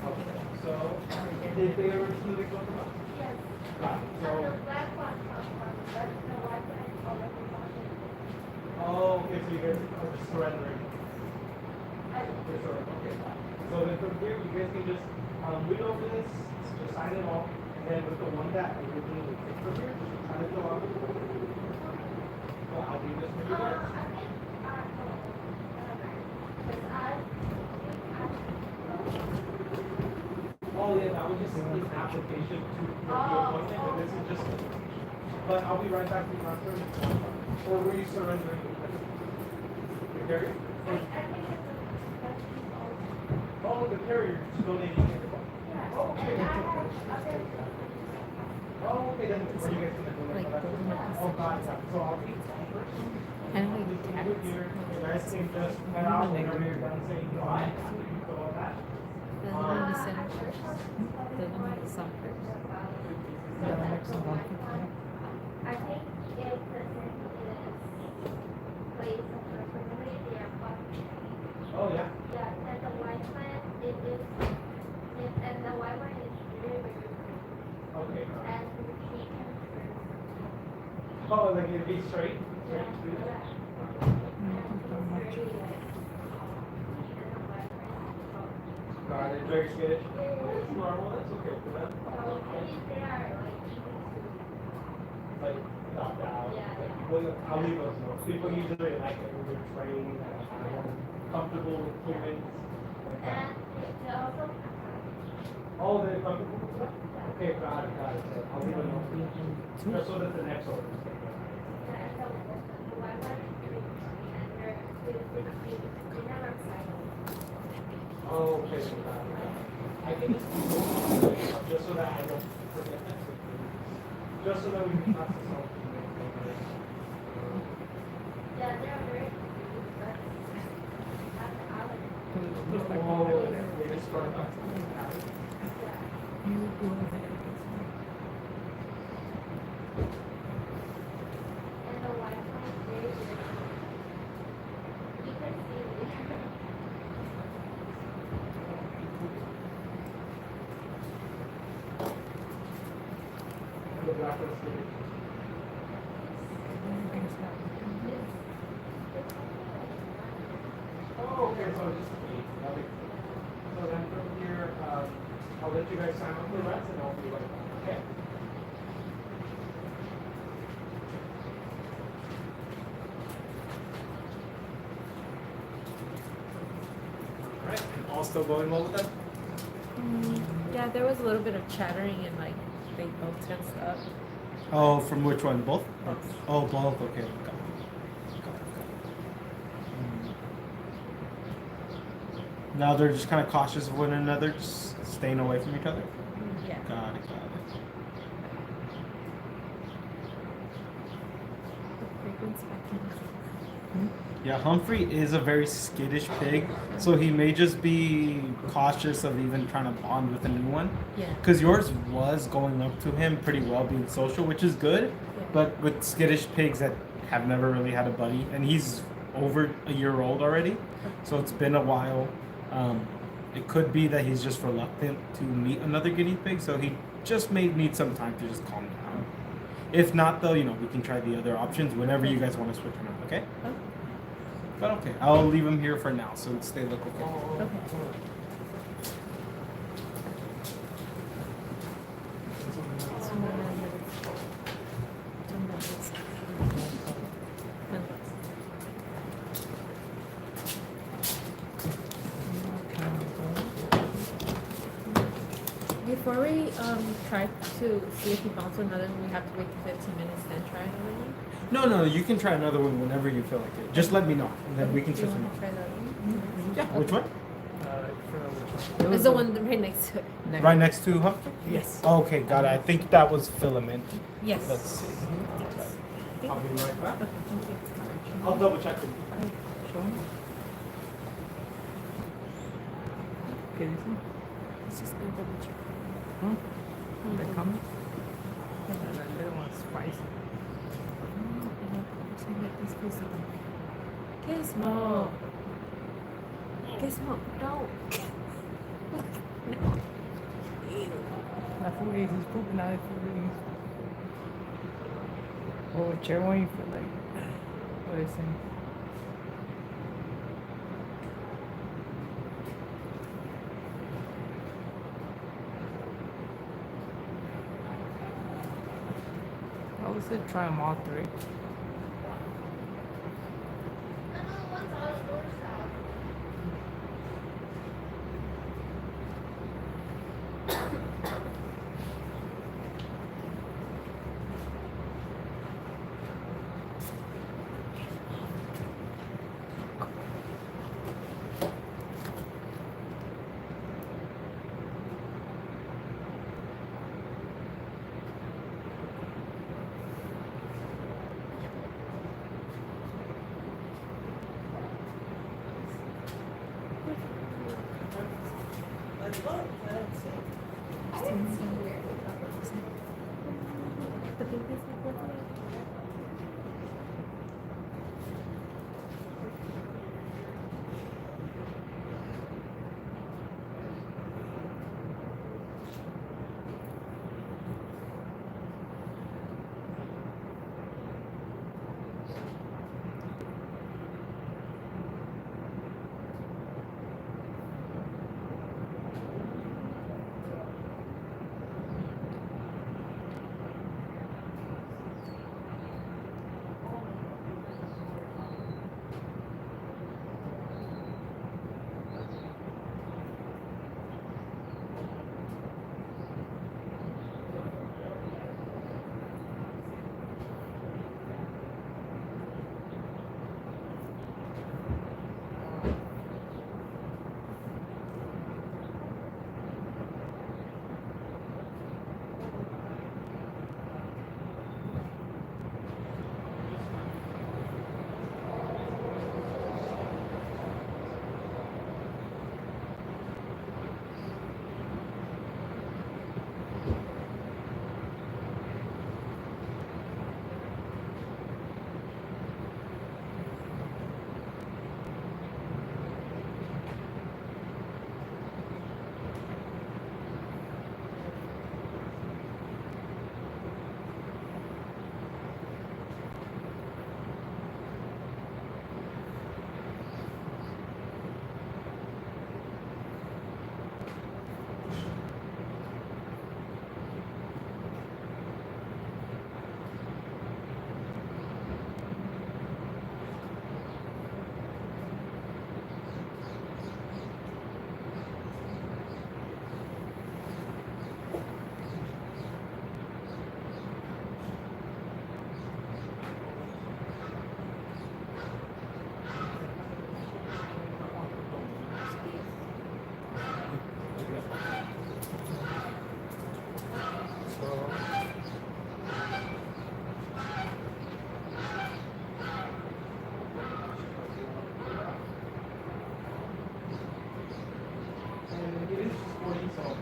Okay. So, did they originally go from us? Yes. Got it. And So, the black one comes from the white one already bought it. oh, okay. So you guys are just surrendering. For sure. Okay. So then from here, you guys can just read over this, just sign it all, and then with the one that originally picked from here, just sign it all. Well, I'll leave this for you guys. Oh yeah, that was just an application to the appointment, and this is just. But I'll be right back to you after. Or were you surrendering the carrier? Oh, the carrier is donating it. Oh, okay. Oh, okay, then were you guys gonna donate for that? Oh, God, yeah. So I'll keep it first. Kind of like Keep it here. You guys can just head out whenever you're done saying goodbye. So all that. the one in the center first. The one with the song first. I think 8% is place of personality they are fucking. Oh, yeah. Yeah, and the white one it is and the white one is very very good. Okay. And he can Oh, like it'd be straight? yeah, Straight through? Got it. Very skittish. That's normal. That's okay for them. so maybe they are like Like, knocked out. Yeah, yeah. Well, I'll leave those notes. People usually like it when they're trained and comfortable with humans. and they also Oh, they're comfortable with that? Okay, got it, got it. I'll leave a note. Just so that the next order is taken. and the white one is green and they never cycle. Oh, okay, so got it. I think it's just so that I don't forget that. Just so that we can pass this on to the next order. Yeah, they're very cute, but I Oh, they just start up. and the white one is very good. You can see it. And the black one's good. Oh, okay, so just so then from here, I'll let you guys sign up for the rest and I'll be right back. Okay. Alright, all still going well with them? Yeah, there was a little bit of chattering and like they both tensed up. Oh, from which one? Both? Oh, both. Okay. Got it. Now they're just kind of cautious of one another, just staying away from each other. Yeah. Got it. Got it. Yeah, Humphrey is a very skittish pig, so he may just be cautious of even trying to bond with a new one. Yeah. Because yours was going up to him pretty well, being social, which is good. But with skittish pigs that have never really had a buddy, and he's over a year old already, so it's been a while. It could be that he's just reluctant to meet another guinea pig, so he just may need some time to just calm down. If not, though, we can try the other options whenever you guys want to switch them out, okay? But okay, I'll leave him here for now, so stay local. Okay. Before we try to see if he bounces another one, we have to wait 15 minutes then try another one. No, you can try another one whenever you feel like it. Just let me know, and then we can Do you switch them want to try out. that one? Yeah, which one? It's the one right next to it. Right next to Humphrey? Yes. Okay, got it. I think that was Filament. Yes. Let's see. I'll be right back. Okay, thank you. I'll double check it. It's just gonna double check. They come? The little one's spicy. Gizmo. Gizmo, no. Not foodies, he's pooping out of foodies. Oh, chair one, you feel like. What is it? I would say try them all three.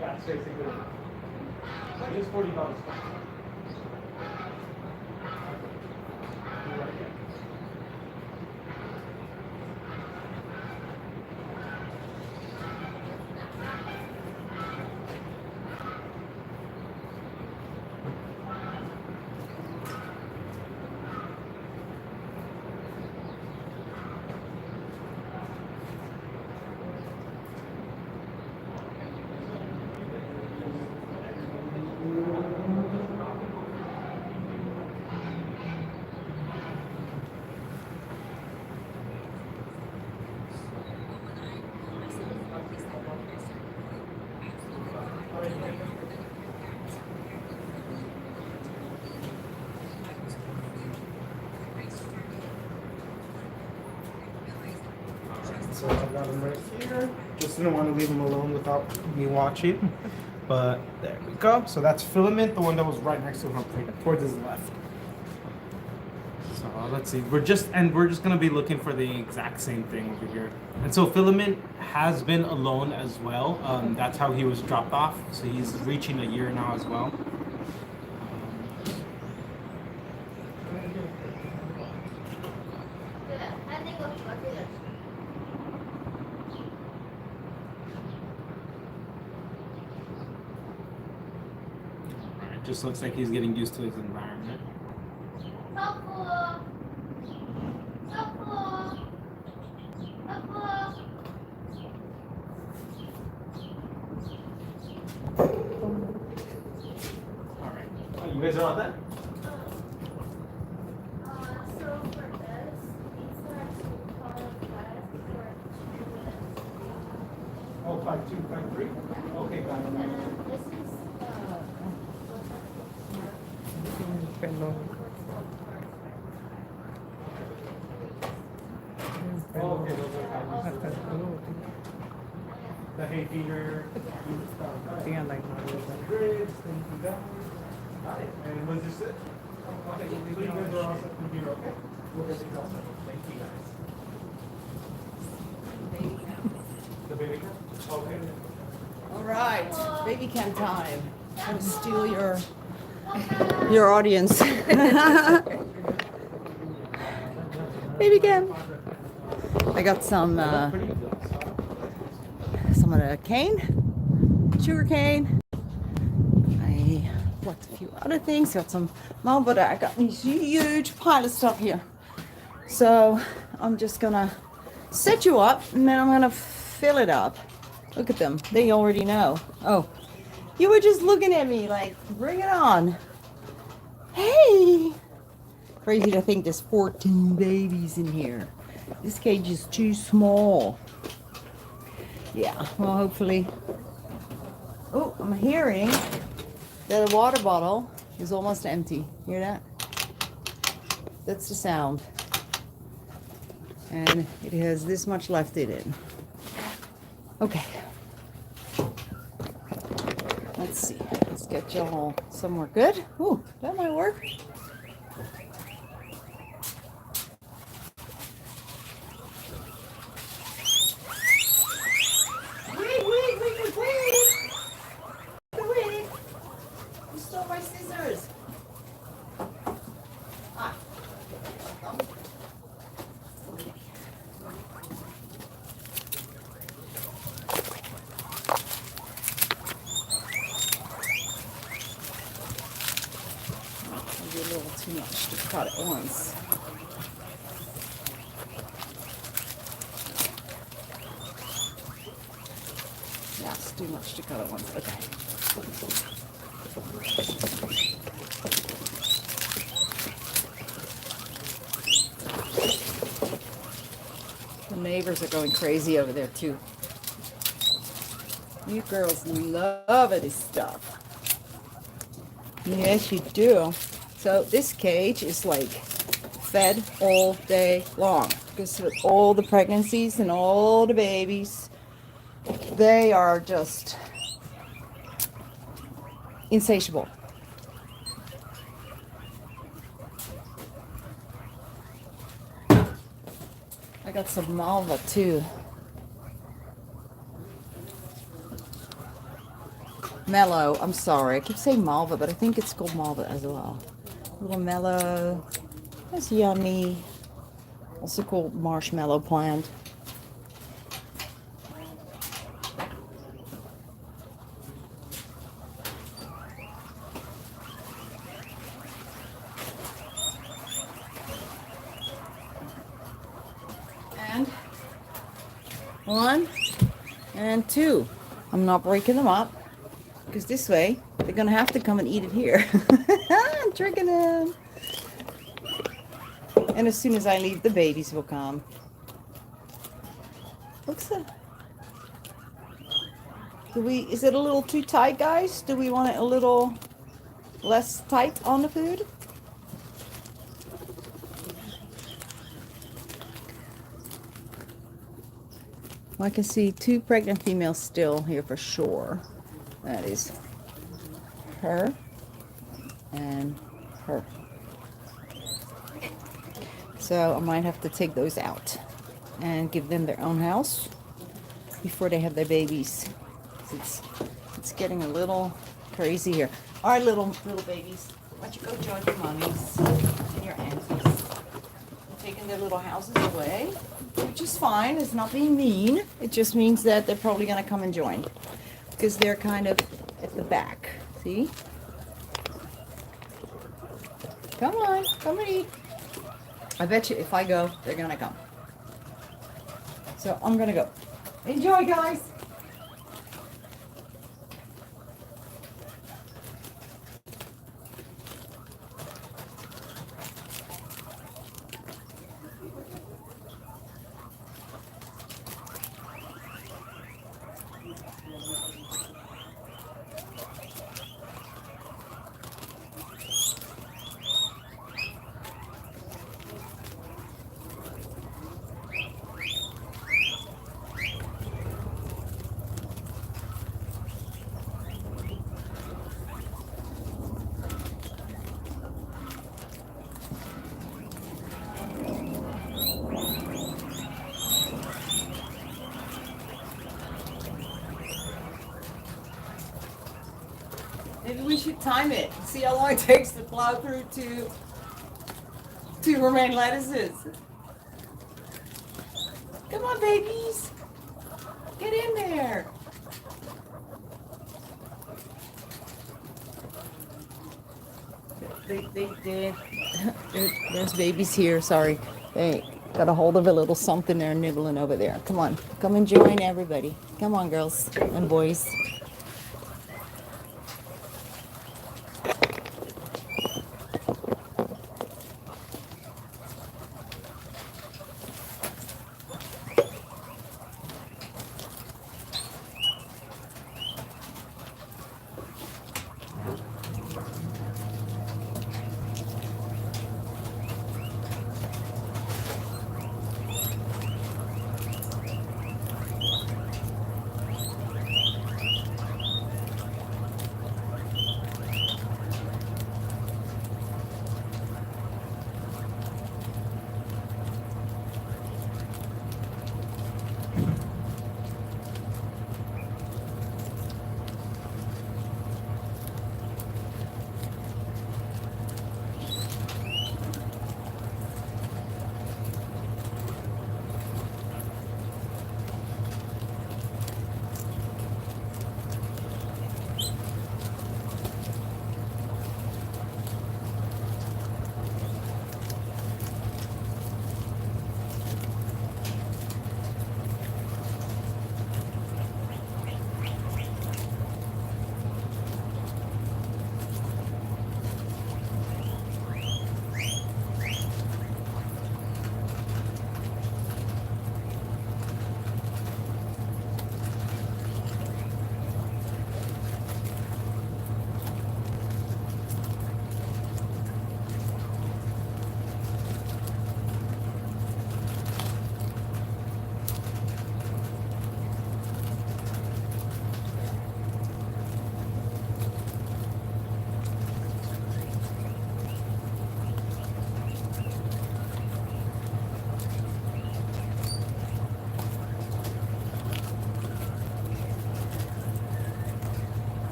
That's basically it. It is $40. So I've got them right here. Just didn't want to leave them alone without me watching. But there we go. So that's Filament, the one that was right next to him towards his left. So let's see. We're just gonna be looking for the exact same thing over here. And so Filament has been alone as well. That's how he was dropped off. So he's reaching a year now as well. It just looks like he's getting used to his environment. Alright. Oh, you guys are all done? So for this, these are actually called class for 2 minutes. Oh, 5, 2, 5, 3? Okay, got it. And then this is Oh, okay, those are the hay feeder. Tingnan like Bridge, thank you guys. Alright, and was this it? Okay, so you guys are all set from here, okay? We'll get it all set. Thank you guys. The baby cam? Okay. All right, baby cam time. I'm gonna steal your audience. Baby cam. I got some of the cane, sugar cane. I bought a few other things. Got some but I got this huge pile of stuff here. So I'm just gonna set you up and then I'm gonna fill it up. Look at them. They already know. Oh, you were just looking at me like, bring it on. Hey. Crazy to think there's 14 babies in here. This cage is too small. Yeah, well, hopefully. Oh, I'm hearing that the water bottle is almost empty. Hear that? That's the sound. And it has this much left in it. Okay. Let's see. Let's get y'all somewhere good. Ooh, that might work. Wait. You stole my scissors. Ah. Okay. Maybe a little too much to cut at once. Yeah, it's too much to cut at once. Okay. The neighbors are going crazy over there too. You girls love this stuff. Yes, you do. So this cage is like fed all day long because with all the pregnancies and all the babies, they are just insatiable. I got some malva too. Mellow, I'm sorry. I keep saying malva, but I think it's called malva as well. A little mellow. That's yummy. Also called marshmallow plant. And 1 and 2. I'm not breaking them up because this way they're gonna have to come and eat it here. I'm tricking them. And as soon as I leave, the babies will come. Looks like. Is it a little too tight, guys? Do we want it a little less tight on the food? Well, I can see 2 pregnant females still here for sure. That is her and her. So I might have to take those out and give them their own house before they have their babies. It's getting a little crazy here. All right, little babies, why don't you go join your mommies and your aunties? Taking their little houses away, which is fine. It's not being mean. It just means that they're probably gonna come and join because they're kind of at the back. See? Come on, come and eat. I bet you if I go, they're gonna come. So I'm gonna go. Enjoy, guys. Maybe we should time it. See how long it takes to plow through two romaine lettuces. Come on, babies. Get in there. There's babies here. Sorry. They got a hold of a little something. They're nibbling over there. Come on. Come and join everybody. Come on, girls and boys.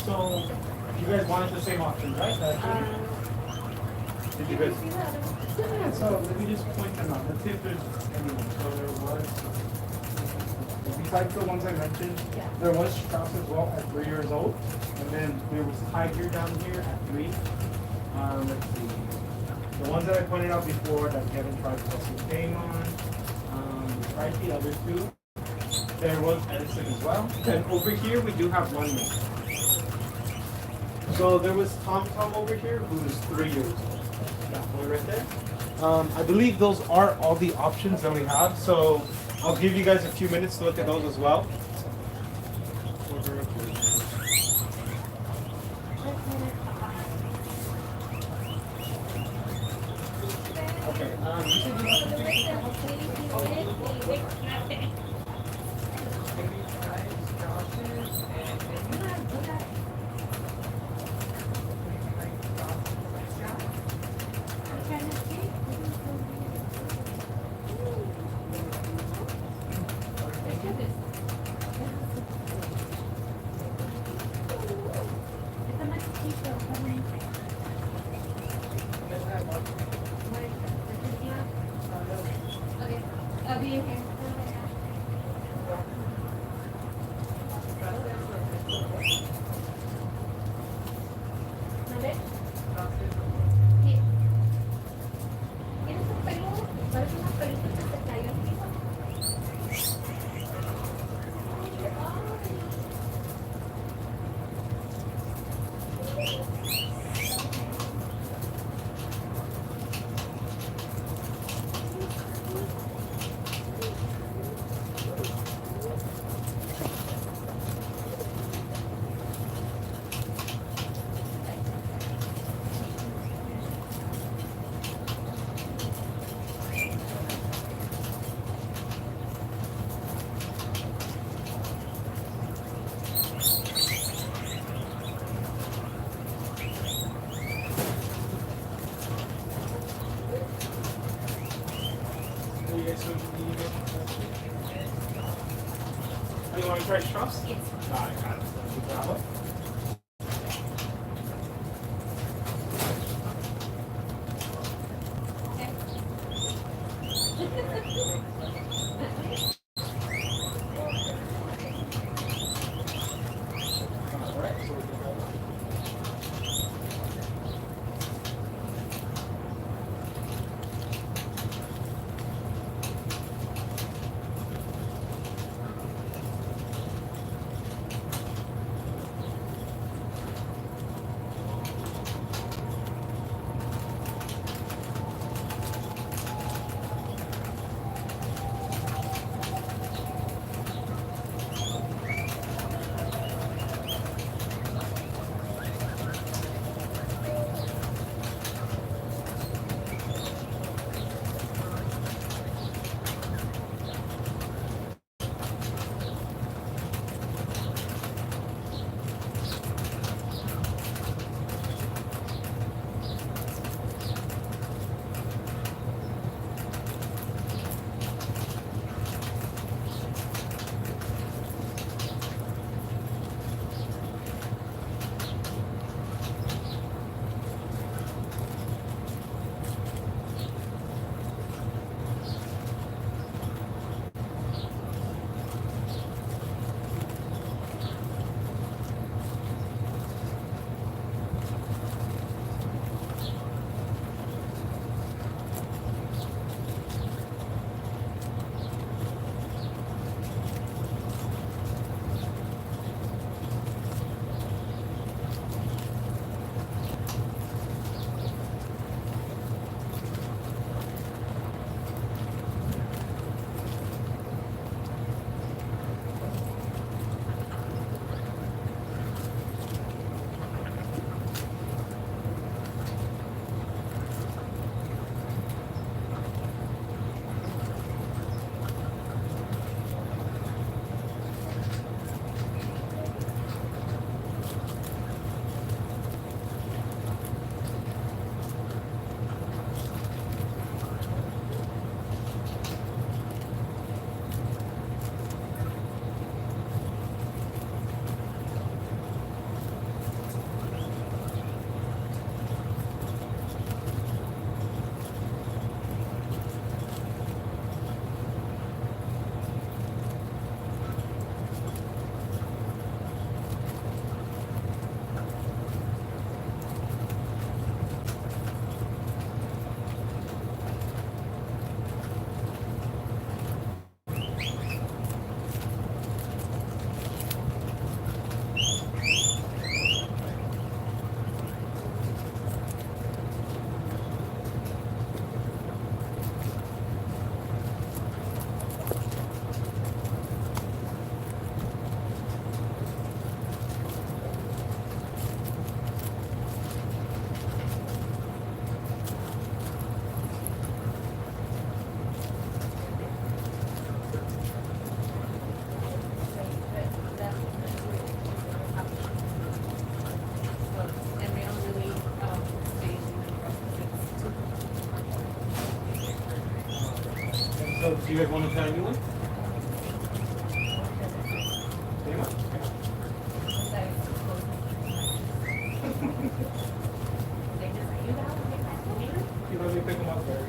So you guys wanted the same option, right? Did you guys? Yeah, so let me just point them out. Let's see if there's anyone. So there was, besides the ones I mentioned, there was Strauss as well at 3 years old. And then there was Tiger down here at 3. Let's see. The ones that I pointed out before that Kevin tried to also game on. Tried the other 2. There was Edison as well. And over here we do have one more. So there was Tom Tom over here who is 3 years old. That boy right there. I believe those are all the options that we have. So I'll give you guys a few minutes to look at those as well. Okay. You said you want Okay, I'll be in here. ¿Vale? Sí. ¿Tienes un pelo? Parece una pelita que se cayó encima. You want to try Strauss? Yes. I got it. That one. Do you guys want to try a new one? Anyone? You let me pick them up there.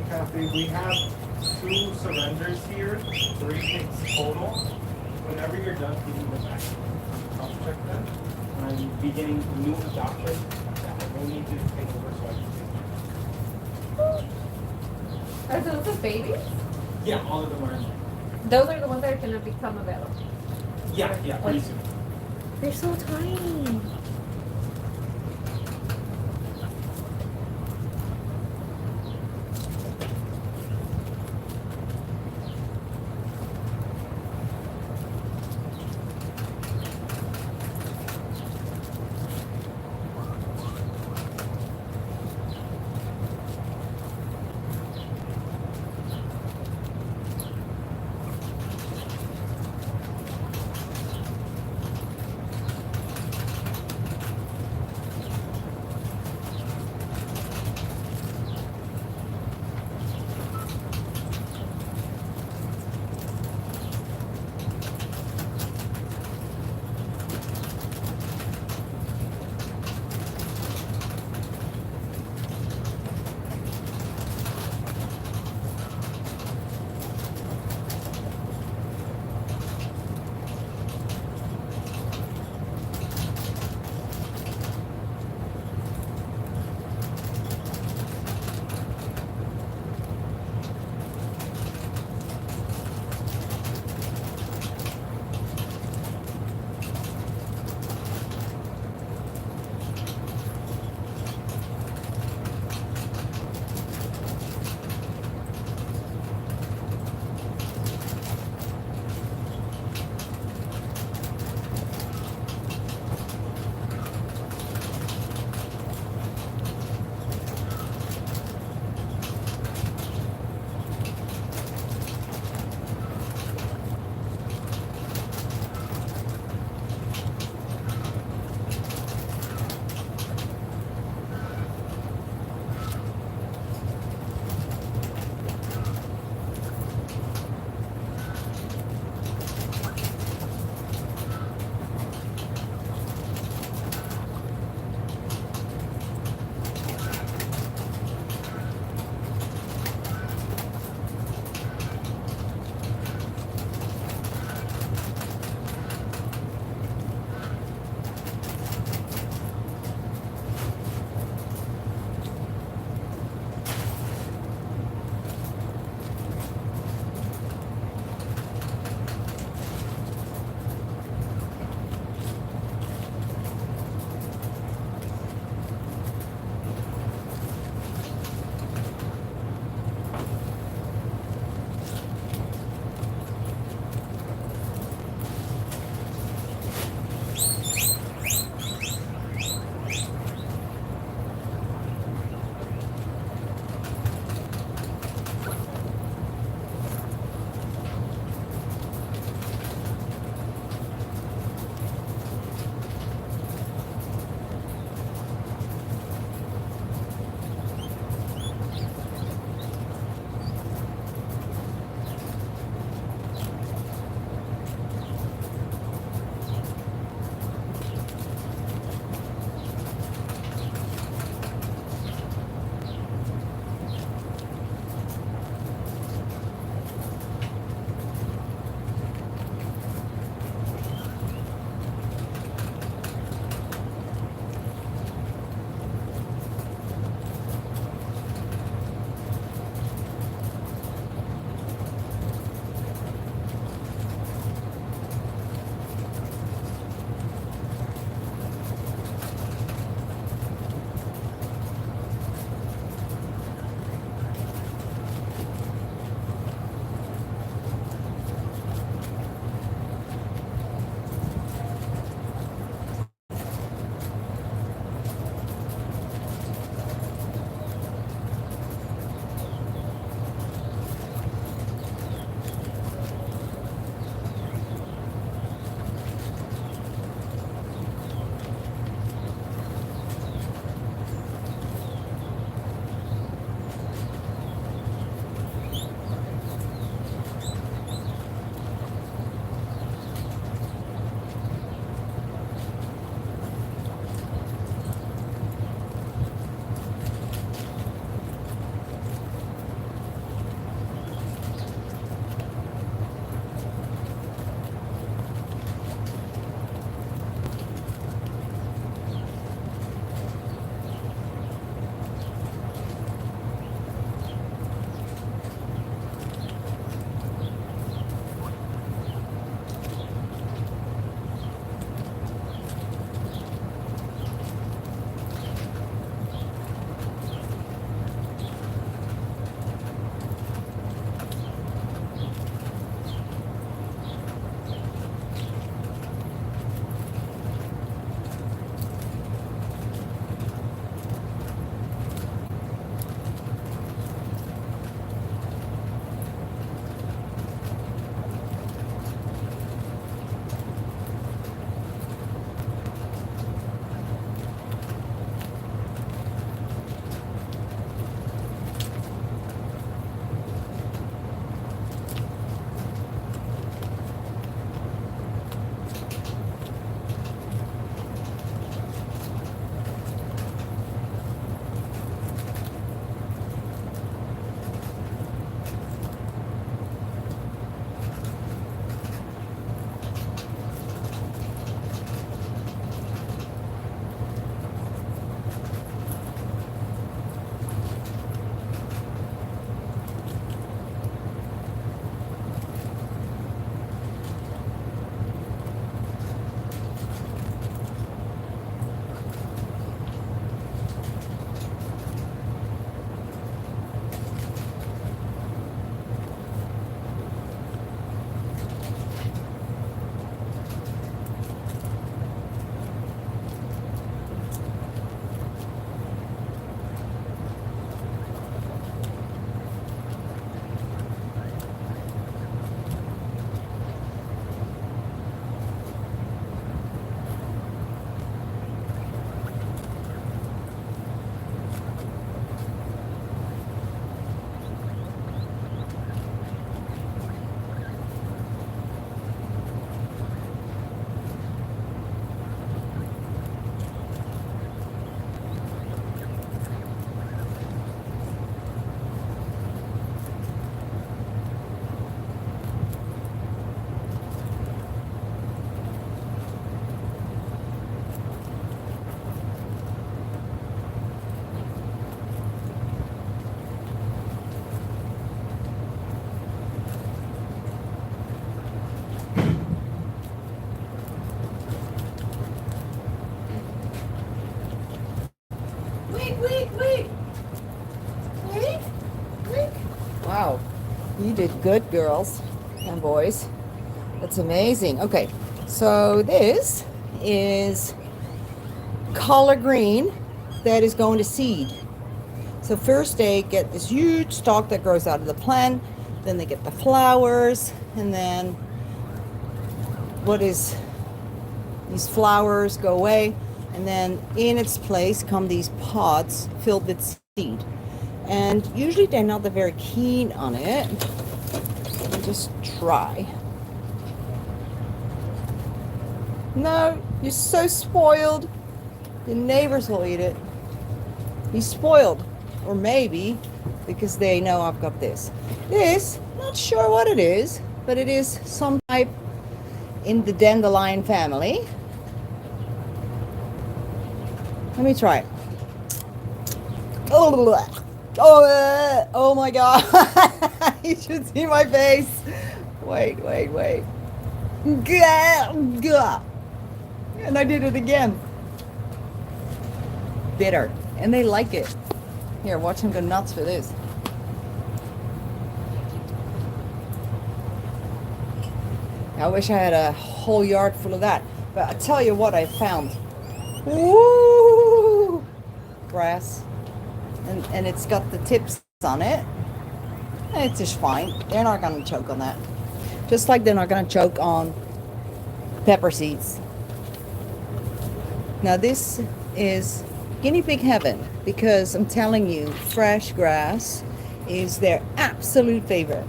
Kathy, we have 2 surrenders here, 3 picks total. Whenever you're done feeding them back, I'll check them. I'm beginning new adoption. I will need to take over so I can see. Are those the babies? Yeah, all of them are in there. Those are the ones that are going to become available. Yeah, pretty soon. They're so tiny. You did good, girls and boys. That's amazing. Okay, so this is collard green that is going to seed. So first they get this huge stalk that grows out of the plant, then they get the flowers, and then these flowers go away, and then in its place come these pods filled with seed. And usually they're not very keen on it. Just try. No, you're so spoiled. The neighbors will eat it. He's spoiled. Or maybe because they know I've got this. This, not sure what it is, but it is some type in the dandelion family. Let me try it. Oh my God. You should see my face. Wait. And I did it again. Bitter. And they like it. Here, watch him go nuts for this. I wish I had a whole yard full of that. But I tell you what I found. Woo! Grass. And it's got the tips on it. It's just fine. They're not going to choke on that. Just like they're not going to choke on pepper seeds. Now this is guinea pig heaven, because I'm telling you, fresh grass is their absolute favorite.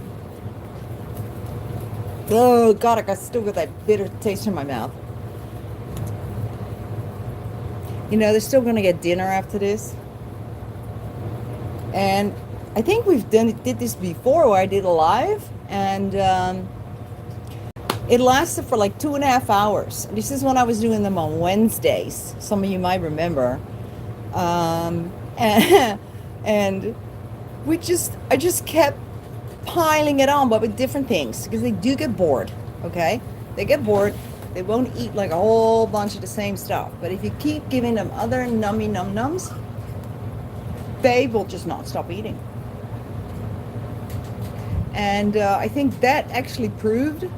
Oh God, I still got that bitter taste in my mouth. You know, they're still going to get dinner after this. And I think did this before, where I did a live, and it lasted for like 2.5 hours. This is when I was doing them on Wednesdays. Some of you might remember. And I just kept piling it on, but with different things, because they do get bored. Okay, they get bored. They won't eat like a whole bunch of the same stuff. But if you keep giving them other nummy num-nums, they will just not stop eating. And I think that actually proved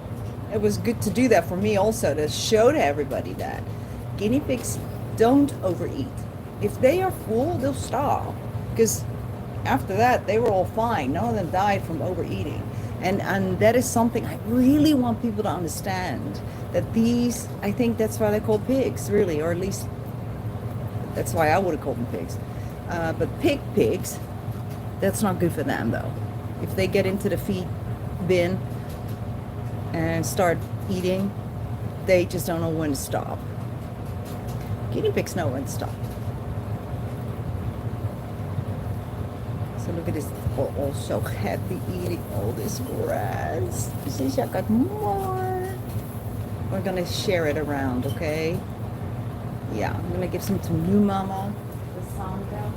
it was good to do that for me also, to show to everybody that guinea pigs don't overeat. If they are full, they'll stop. Because after that, they were all fine. None of them died from overeating. And that is something I really want people to understand. That these, I think that's why they're called pigs, really. Or at least, that's why I would have called them pigs. But pigs, that's not good for them, though. If they get into the feed bin and start eating, they just don't know when to stop. Guinea pigs know when to stop. So look at this, all so happy eating all this grass. See, I got more. We're gonna share it around, okay? Yeah, I'm gonna give some to new mama, the Sandra.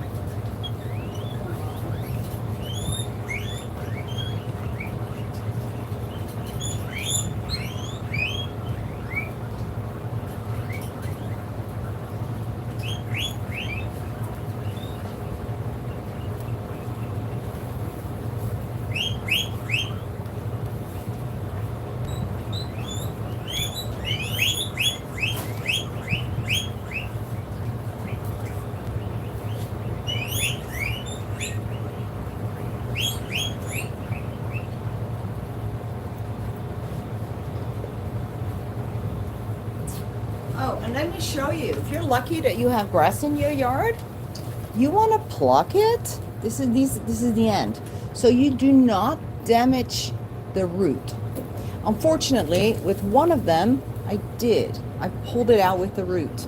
Oh, and let me show you. If you're lucky that you have grass in your yard, you want to pluck it. This is the end. So you do not damage the root. Unfortunately, with one of them, I did. I pulled it out with the root,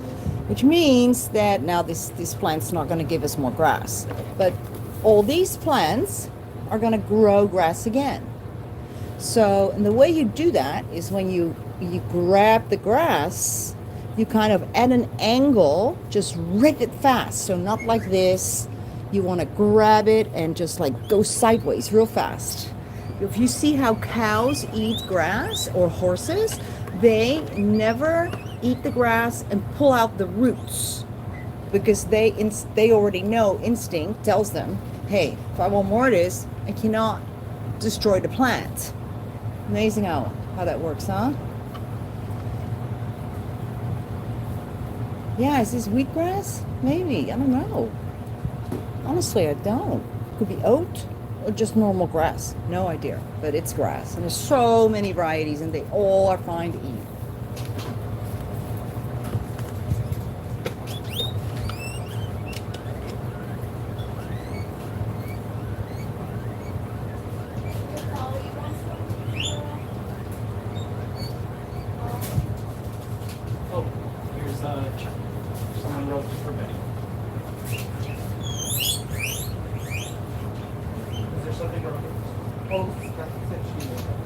which means that now this plant's not going to give us more grass. But all these plants are going to grow grass again. So, and the way you do that is when you grab the grass, you kind of at an angle, just rip it fast. So not like this. You want to grab it and just like go sideways real fast. If you see how cows eat grass or horses, they never eat the grass and pull out the roots, because they already know, instinct tells them, hey, if I want more of this, I cannot destroy the plant. Amazing how that works, huh? Yeah, is this wheatgrass? Maybe. I don't know. Honestly, I don't. Could be oat or just normal grass. No idea. But it's grass. And there's so many varieties and they all are fine to eat. Oh, here's a check. Someone wrote for Betty. Is there something wrong? Oh, that's it. She wrote that.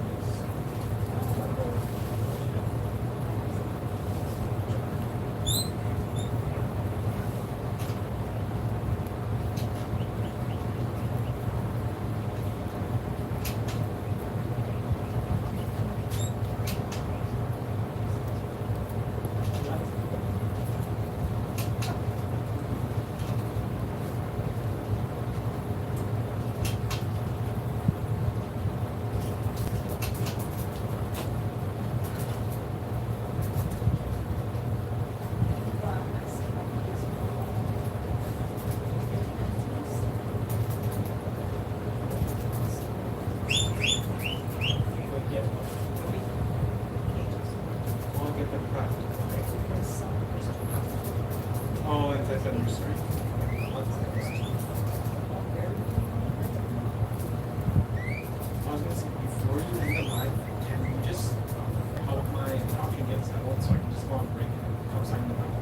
Oh, it's at the street. I was gonna say, before you end the live, can you just help my adoption get settled so I can just go on break and come sign the back?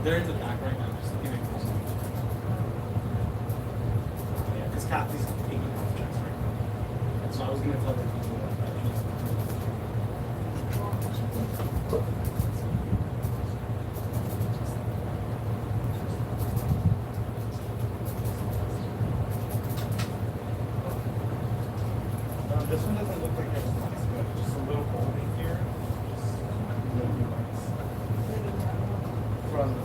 They're in the back right now, just looking at close. Yeah, because Kathy's taking off checks right now. So I was gonna tell the people that. This one doesn't look like there's lice, but just a little hole in here. Just little lice. From the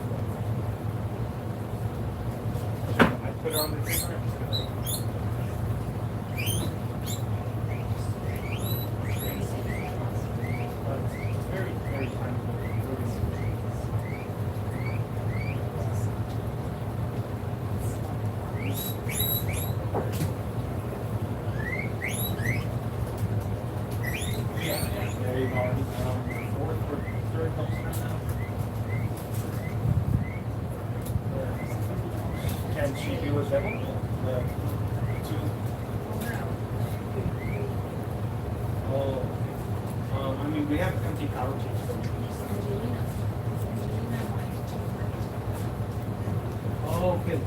I put it on the finger. I'm just gonna. Very, very tiny. There you go. Fourth or third poster now. Can she be with them? The two. Oh. I mean, we have empty couches, so we can just. Oh, okay.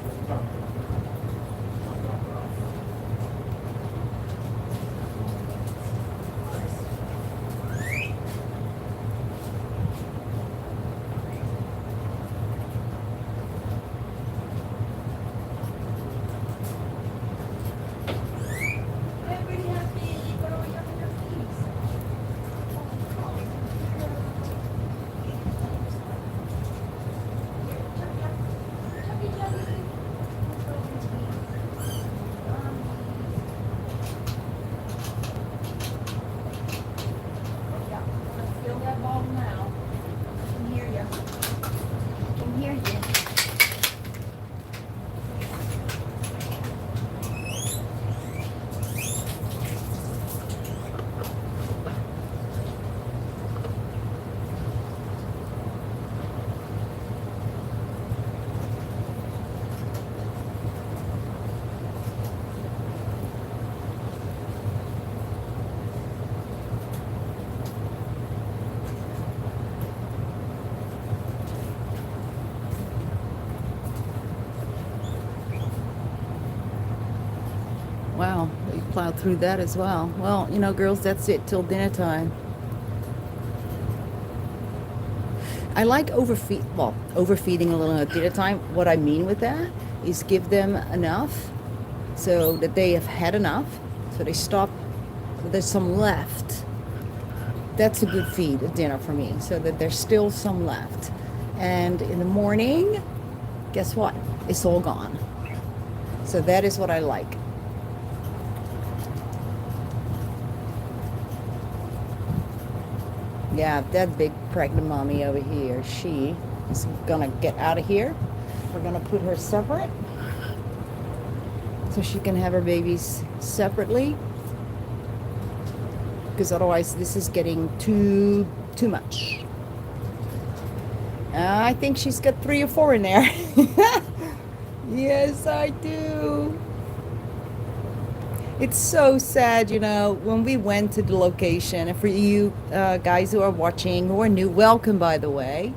Wow, we plowed through that as well. Well, you know, girls, that's it till dinner time. I like overfeeding a little at dinner time. What I mean with that is give them enough so that they have had enough, so they stop, there's some left. That's a good feed at dinner for me, so that there's still some left. And in the morning, guess what? It's all gone. So that is what I like. Yeah, that big pregnant mommy over here, she is gonna get out of here. We're gonna put her separate so she can have her babies separately. Because otherwise this is getting too much. I think she's got 3 or 4 in there. Yes, I do. It's so sad, you know, when we went to the location. And for you guys who are watching, who are new, welcome, by the way.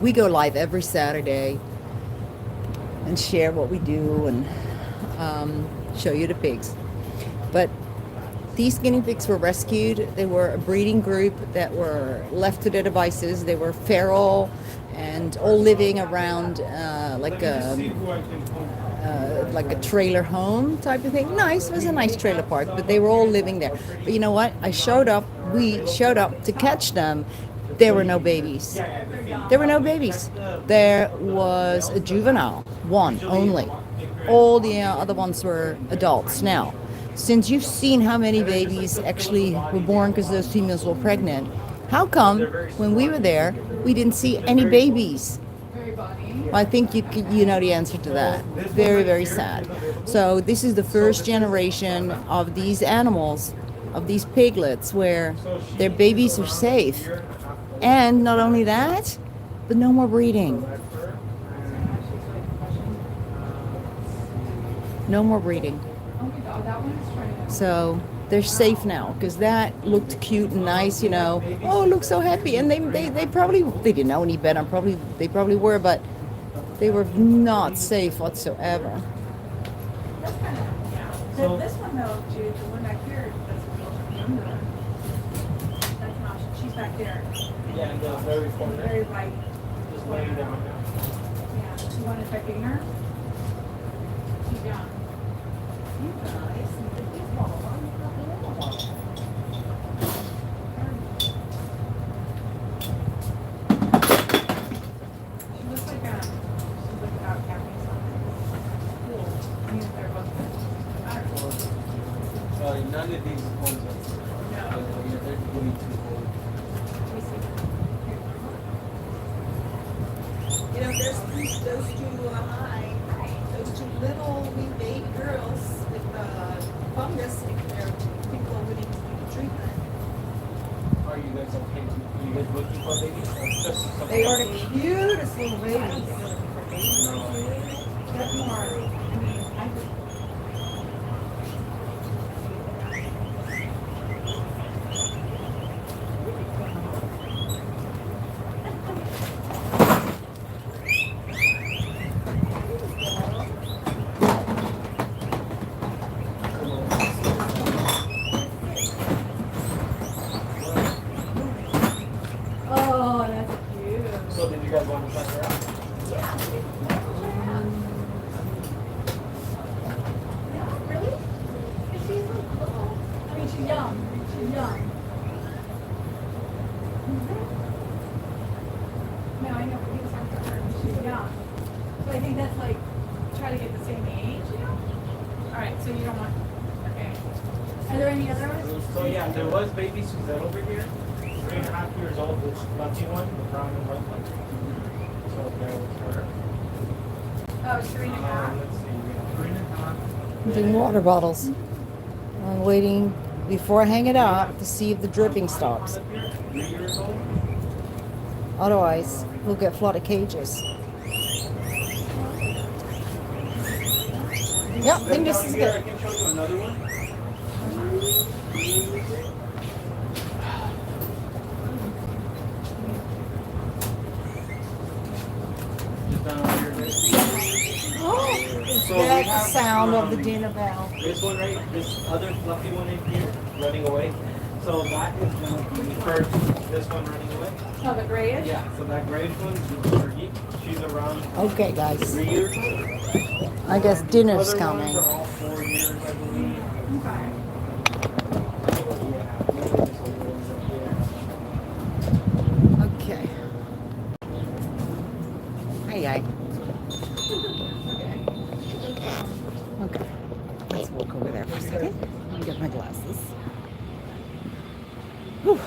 We go live every Saturday and share what we do and show you the pigs. But these guinea pigs were rescued. They were a breeding group that were left to their devices. They were feral and all living around like a trailer home type of thing. Nice, it was a nice trailer park, but they were all living there. But you know what? We showed up to catch them. There were no babies. There were no babies. There was a juvenile, one only. All the other ones were adults. Now, since you've seen how many babies actually were born because those females were pregnant, how come when we were there, we didn't see any babies? I think you know the answer to that. Very, very sad. So this is the first generation of these animals, of these piglets, where their babies are safe. And not only that, but no more breeding. No more breeding. So they're safe now because that looked cute and nice, you know. Oh, look so happy. And they probably, they didn't know any better. They probably were, but they were not safe whatsoever. So this one though, Jude, the one back here, that's not, she's back there. Yeah, in the very In the corner. very right. Just laying down. Yeah, the one affecting her. She's young. She looks like she's like about capping something. Cool. I mean, they're both good. None of these ones are. They're really too old. You know, there's those two little wee baby girls with fungus. People willing to do the treatment. Are you guys okay? Are you guys looking for babies? Or just something They are else? the cutest little babies. That's more, I mean, I just. Oh, that's cute. So did you guys want to check her out? Really? She's so cool. I mean, she's young. She's young. No, I know, but he was talking to her. She's young. So I think that's like, try to get the same age, you know? Alright, so you don't want, okay. Are there any other ones? So yeah, there was baby Suzette over here. 3.5 years old, this lucky one, the brown and white one. So there was her. Oh, it's 3.5. Let's see, we have 3.5. Doing water bottles. I'm waiting before I hang it up to see if the dripping stops. 3 years old. Otherwise, we'll get flooded cages. Yep, I think this is I good. can show you another one. Just down over here, guys. Is So we that the have, sound of the dinner bell? This one right, this other fluffy one in here, running away. So that is gonna be for this one running away. Oh, the grayish? Yeah, so that grayish one is Fergie. She's around Okay, guys. 3 years. I guess dinner's Other coming. ones are all 4 years, I believe. Okay. Okay. Hi. Okay. Let's walk over there for a second. Let me get my glasses. Whew.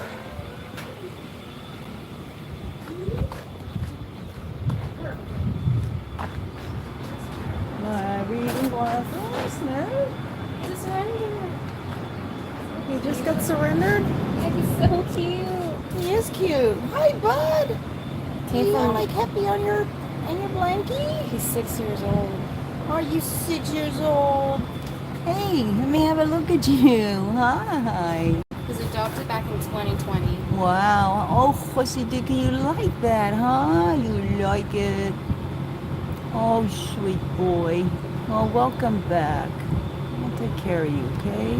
want to first, no? Just surrender. He just got surrendered? Yeah, he's so cute. He is cute. Hi, bud. Came you from- like happy on your blankie? He's 6 years old. Are you 6 years old? Hey, let me have a look at you. Hi. He was adopted back in 2020. Wow. Oh, Jose Dicky, you like that, huh? You like it. Oh, sweet boy. Well, welcome back. I'll take care of you, okay?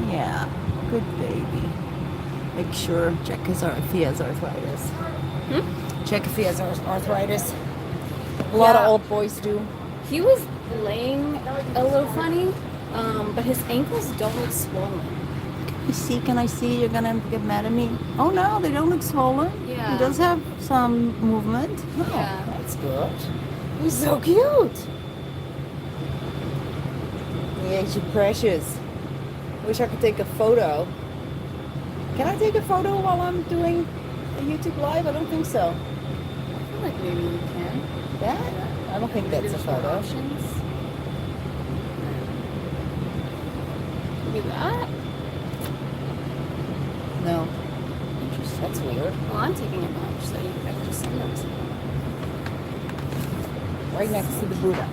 Yeah. Good baby. Make sure, check if he has arthritis. Check if he has arthritis. A lot of Yeah. old boys do. He was laying a little funny, but his ankles don't look swollen. You see, can I see you're gonna get mad at me? Oh no, they don't look swollen. Yeah. He does have some movement. Oh, Yeah. that's good. He's so cute. Yeah, she's precious. Wish I could take a photo. Can I take a photo while I'm doing a YouTube live? I don't think so. I feel like maybe you can. That? I don't think that's a There's more photo. options. Maybe that? No. That's weird. Well, I'm taking a bunch, so I can just send them to you. Right next to the Buddha.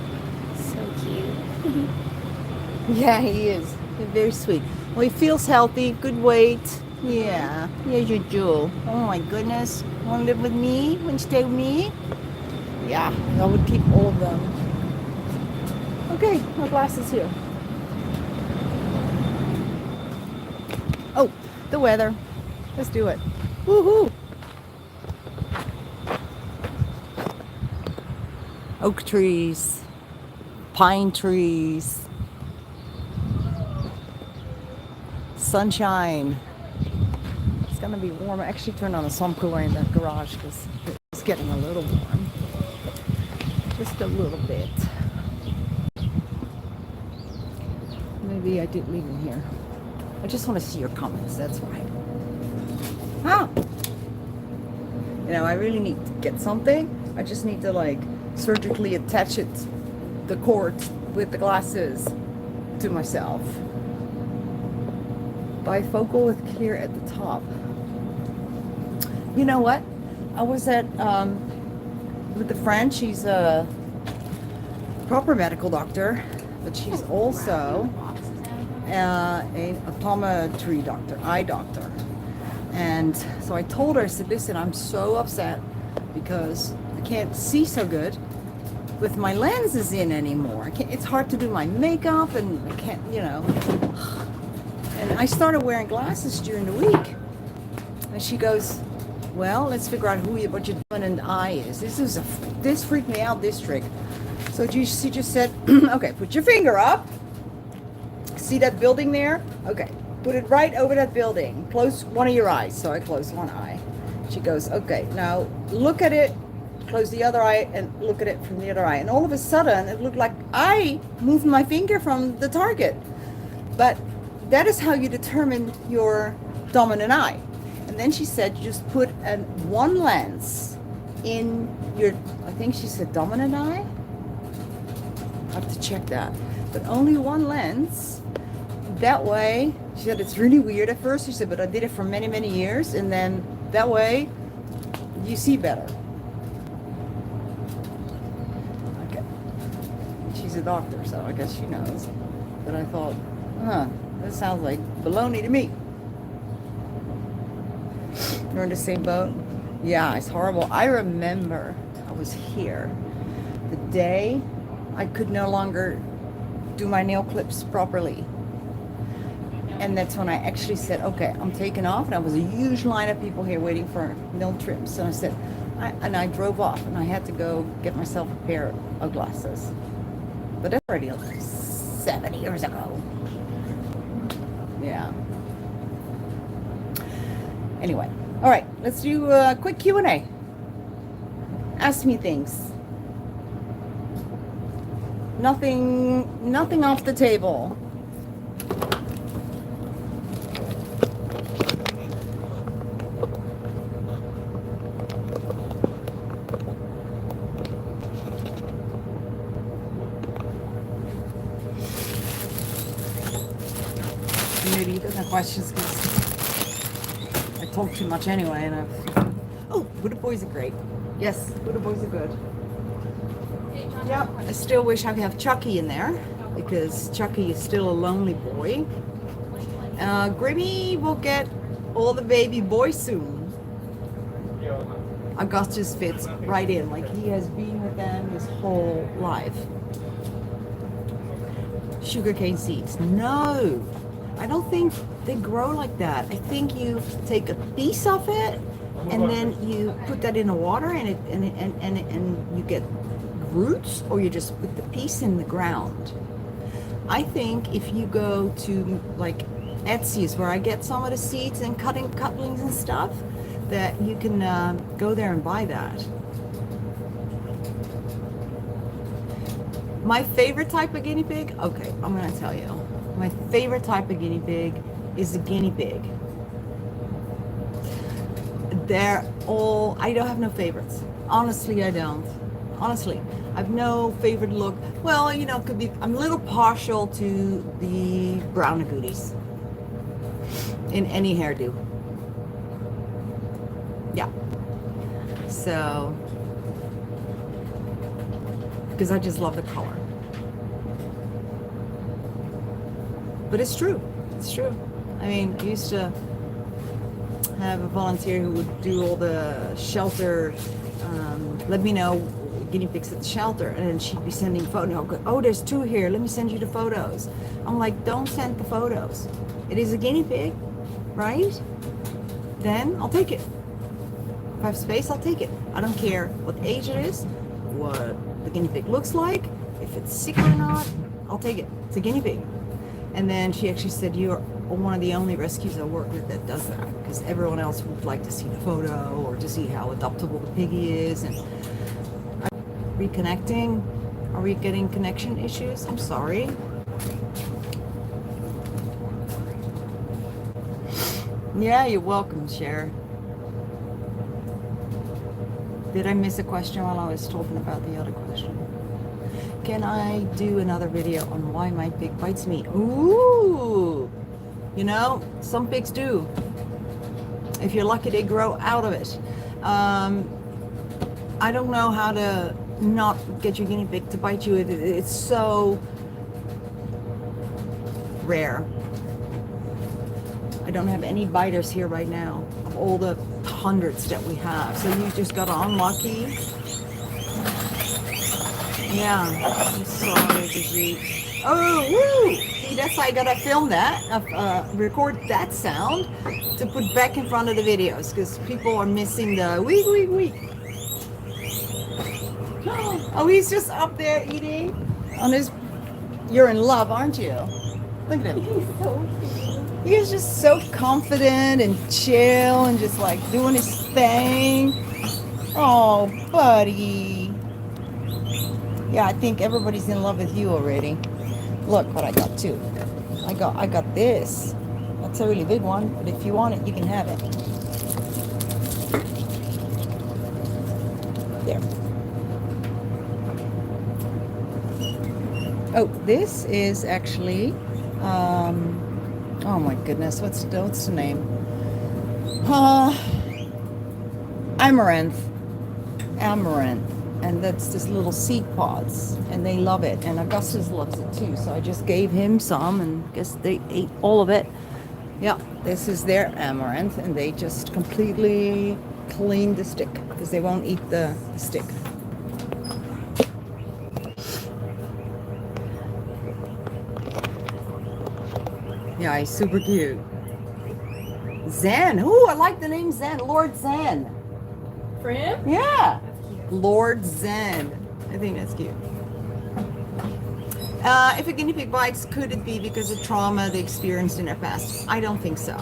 So cute. Yeah, he is. He's very sweet. Well, he feels healthy, good weight. Yeah. Here's your jewel. Oh my goodness. Want to live with me? Want to stay with me? Yeah, I would keep all of them. Okay, my glasses here. Oh, the weather. Let's do it. Woohoo! Oak trees, pine trees, sunshine. It's gonna be warm. I actually turned on the sun cooler in that garage because it's getting a little warm. Just a little bit. Maybe I did leave them here. I just want to see your comments, that's why. Ah! You know, I really need to get something. I just need to like surgically attach it, the cord with the glasses to myself. Bifocal with clear at the top. You know what? I was at with a friend. She's a proper medical doctor, but she's also an optometry doctor, eye doctor. And so I told her, I said, listen, I'm so upset because I can't see so good with my lenses in anymore. It's hard to do my makeup and I can't, you know. And I started wearing glasses during the week. And she goes, well, let's figure out what your dominant eye is. This freaked me out, this trick. So she just said, okay, put your finger up. See that building there? Okay, put it right over that building. Close one of your eyes. So I closed one eye. She goes, okay, now look at it. Close the other eye and look at it from the other eye. And all of a sudden, it looked like I moved my finger from the target. But that is how you determine your dominant eye. And then she said, you just put one lens in your, I think she said dominant eye. I have to check that. But only one lens. That way, she said it's really weird at first. She said, but I did it for many, many years. And then that way, you see better. Okay. She's a doctor, so I guess she knows. But I thought, that sounds like baloney to me. You're in the same boat? Yeah, it's horrible. I remember I was here the day I could no longer do my nail clips properly. And that's when I actually said, okay, I'm taking off. And there was a huge line of people here waiting for nail trims. And I said, I drove off and I had to go get myself a pair of glasses. But that's already like 7 years ago. Yeah. Anyway, all right, let's do a quick Q&A. Ask me things. Nothing off the table. baby. You got no questions because I talk too much anyway. And oh, Buddha boys are great. Yes, Buddha boys are good. Yep. I still wish I could have Chucky in there because Chucky is still a lonely boy. Grimmy will get all the baby boys soon. Augustus fits right in, like he has been with them his whole life. Sugarcane seeds. No, I don't think they grow like that. I think you take a piece of it and then you put that in the water and you get roots, or you just put the piece in the ground. I think if you go to like Etsy is where I get some of the seeds and cutlings and stuff, that you can go there and buy that. My favorite type of guinea pig, okay, I'm gonna tell you. My favorite type of guinea pig is a guinea pig. They're all, I don't have no favorites. Honestly, I don't. Honestly, I have no favorite look. Well, you know, could be, I'm a little partial to the brown agoutis in any hairdo. Yeah. So, because I just love the color. But it's true. It's true. I mean, I used to have a volunteer who would do all the shelter, let me know guinea pigs at the shelter, and then she'd be sending photos. Oh, there's 2 here. Let me send you the photos. I'm like, don't send the photos. It is a guinea pig, right? Then I'll take it. If I have space, I'll take it. I don't care what age it is, what the guinea pig looks like, if it's sick or not, I'll take it. It's a guinea pig. And then she actually said, you're one of the only rescues I work with that does that, because everyone else would like to see the photo or to see how adoptable the piggy is. And reconnecting, are we getting connection issues? I'm sorry. Yeah, you're welcome, Cher. Did I miss a question while I was talking about the other question? Can I do another video on why my pig bites me? Ooh, you know, some pigs do. If you're lucky, they grow out of it. I don't know how to not get your guinea pig to bite you. It's so rare. I don't have any biters here right now of all the hundreds that we have. So you just got unlucky. Yeah, I'm sorry, Gigi. Oh, woo! See, that's why I gotta film that, record that sound to put back in front of the videos, because people are missing the week. Oh, he's just up there eating on his. You're in love, aren't you? Look at him. He's so cute. He's just so confident and chill and just like doing his thing. Oh, buddy. Yeah, I think everybody's in love with you already. Look what I got too. I got this. That's a really big one, but if you want it, you can have it. There. Oh, this is actually, oh my goodness, what's the name? Amaranth. And that's just little seed pods, and they love it, and Augustus loves it too, so I just gave him some, and guess they ate all of it. Yeah, this is their amaranth, and they just completely clean the stick, because they won't eat the stick. Yeah, he's super cute. Zen. Ooh, I like the name Zen. Lord Zen. For him? Yeah. Lord Zen. I think that's cute. If a guinea pig bites, could it be because of trauma they experienced in their past? I don't think so.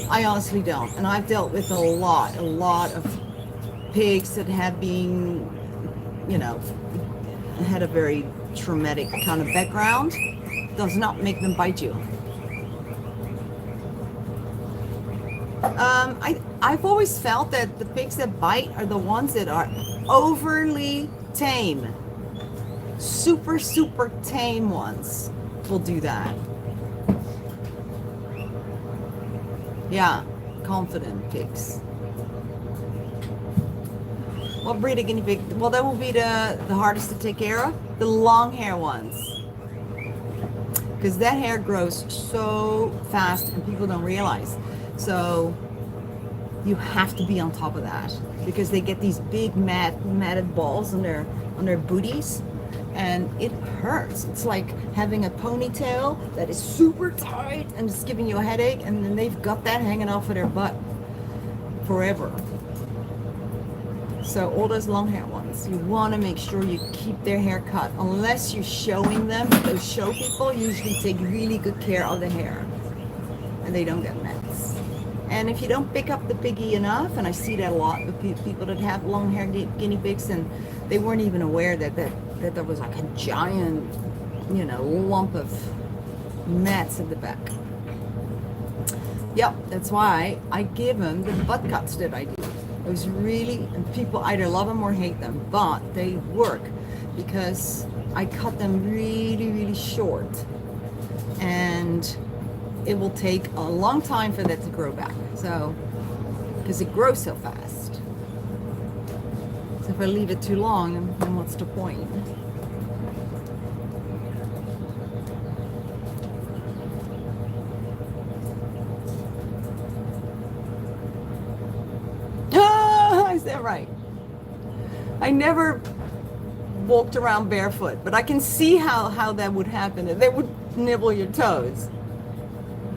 I honestly don't. And I've dealt with a lot of pigs that have been, you know, had a very traumatic kind of background. Does not make them bite you. I've always felt that the pigs that bite are the ones that are overly tame. Super tame ones will do that. Yeah, confident pigs. What breed of guinea pig? Well, that will be the hardest to take care of. The long hair ones. Because that hair grows so fast and people don't realize. So you have to be on top of that because they get these big matted balls on their booties, and it hurts. It's like having a ponytail that is super tight and it's giving you a headache, and then they've got that hanging off of their butt forever. So all those long hair ones, you want to make sure you keep their hair cut unless you're showing them. Those show people usually take really good care of the hair and they don't get mess. And if you don't pick up the piggy enough, and I see that a lot with people that have long hair guinea pigs, and they weren't even aware that there was like a giant, lump of mats at the back. Yep, that's why I give them the butt cuts that I do. It was really, and people either love them or hate them, but they work because I cut them really, really short, and it will take a long time for that to grow back. So, because it grows so fast. So if I leave it too long, then what's the point? Is that right? I never walked around barefoot, but I can see how that would happen. They would nibble your toes.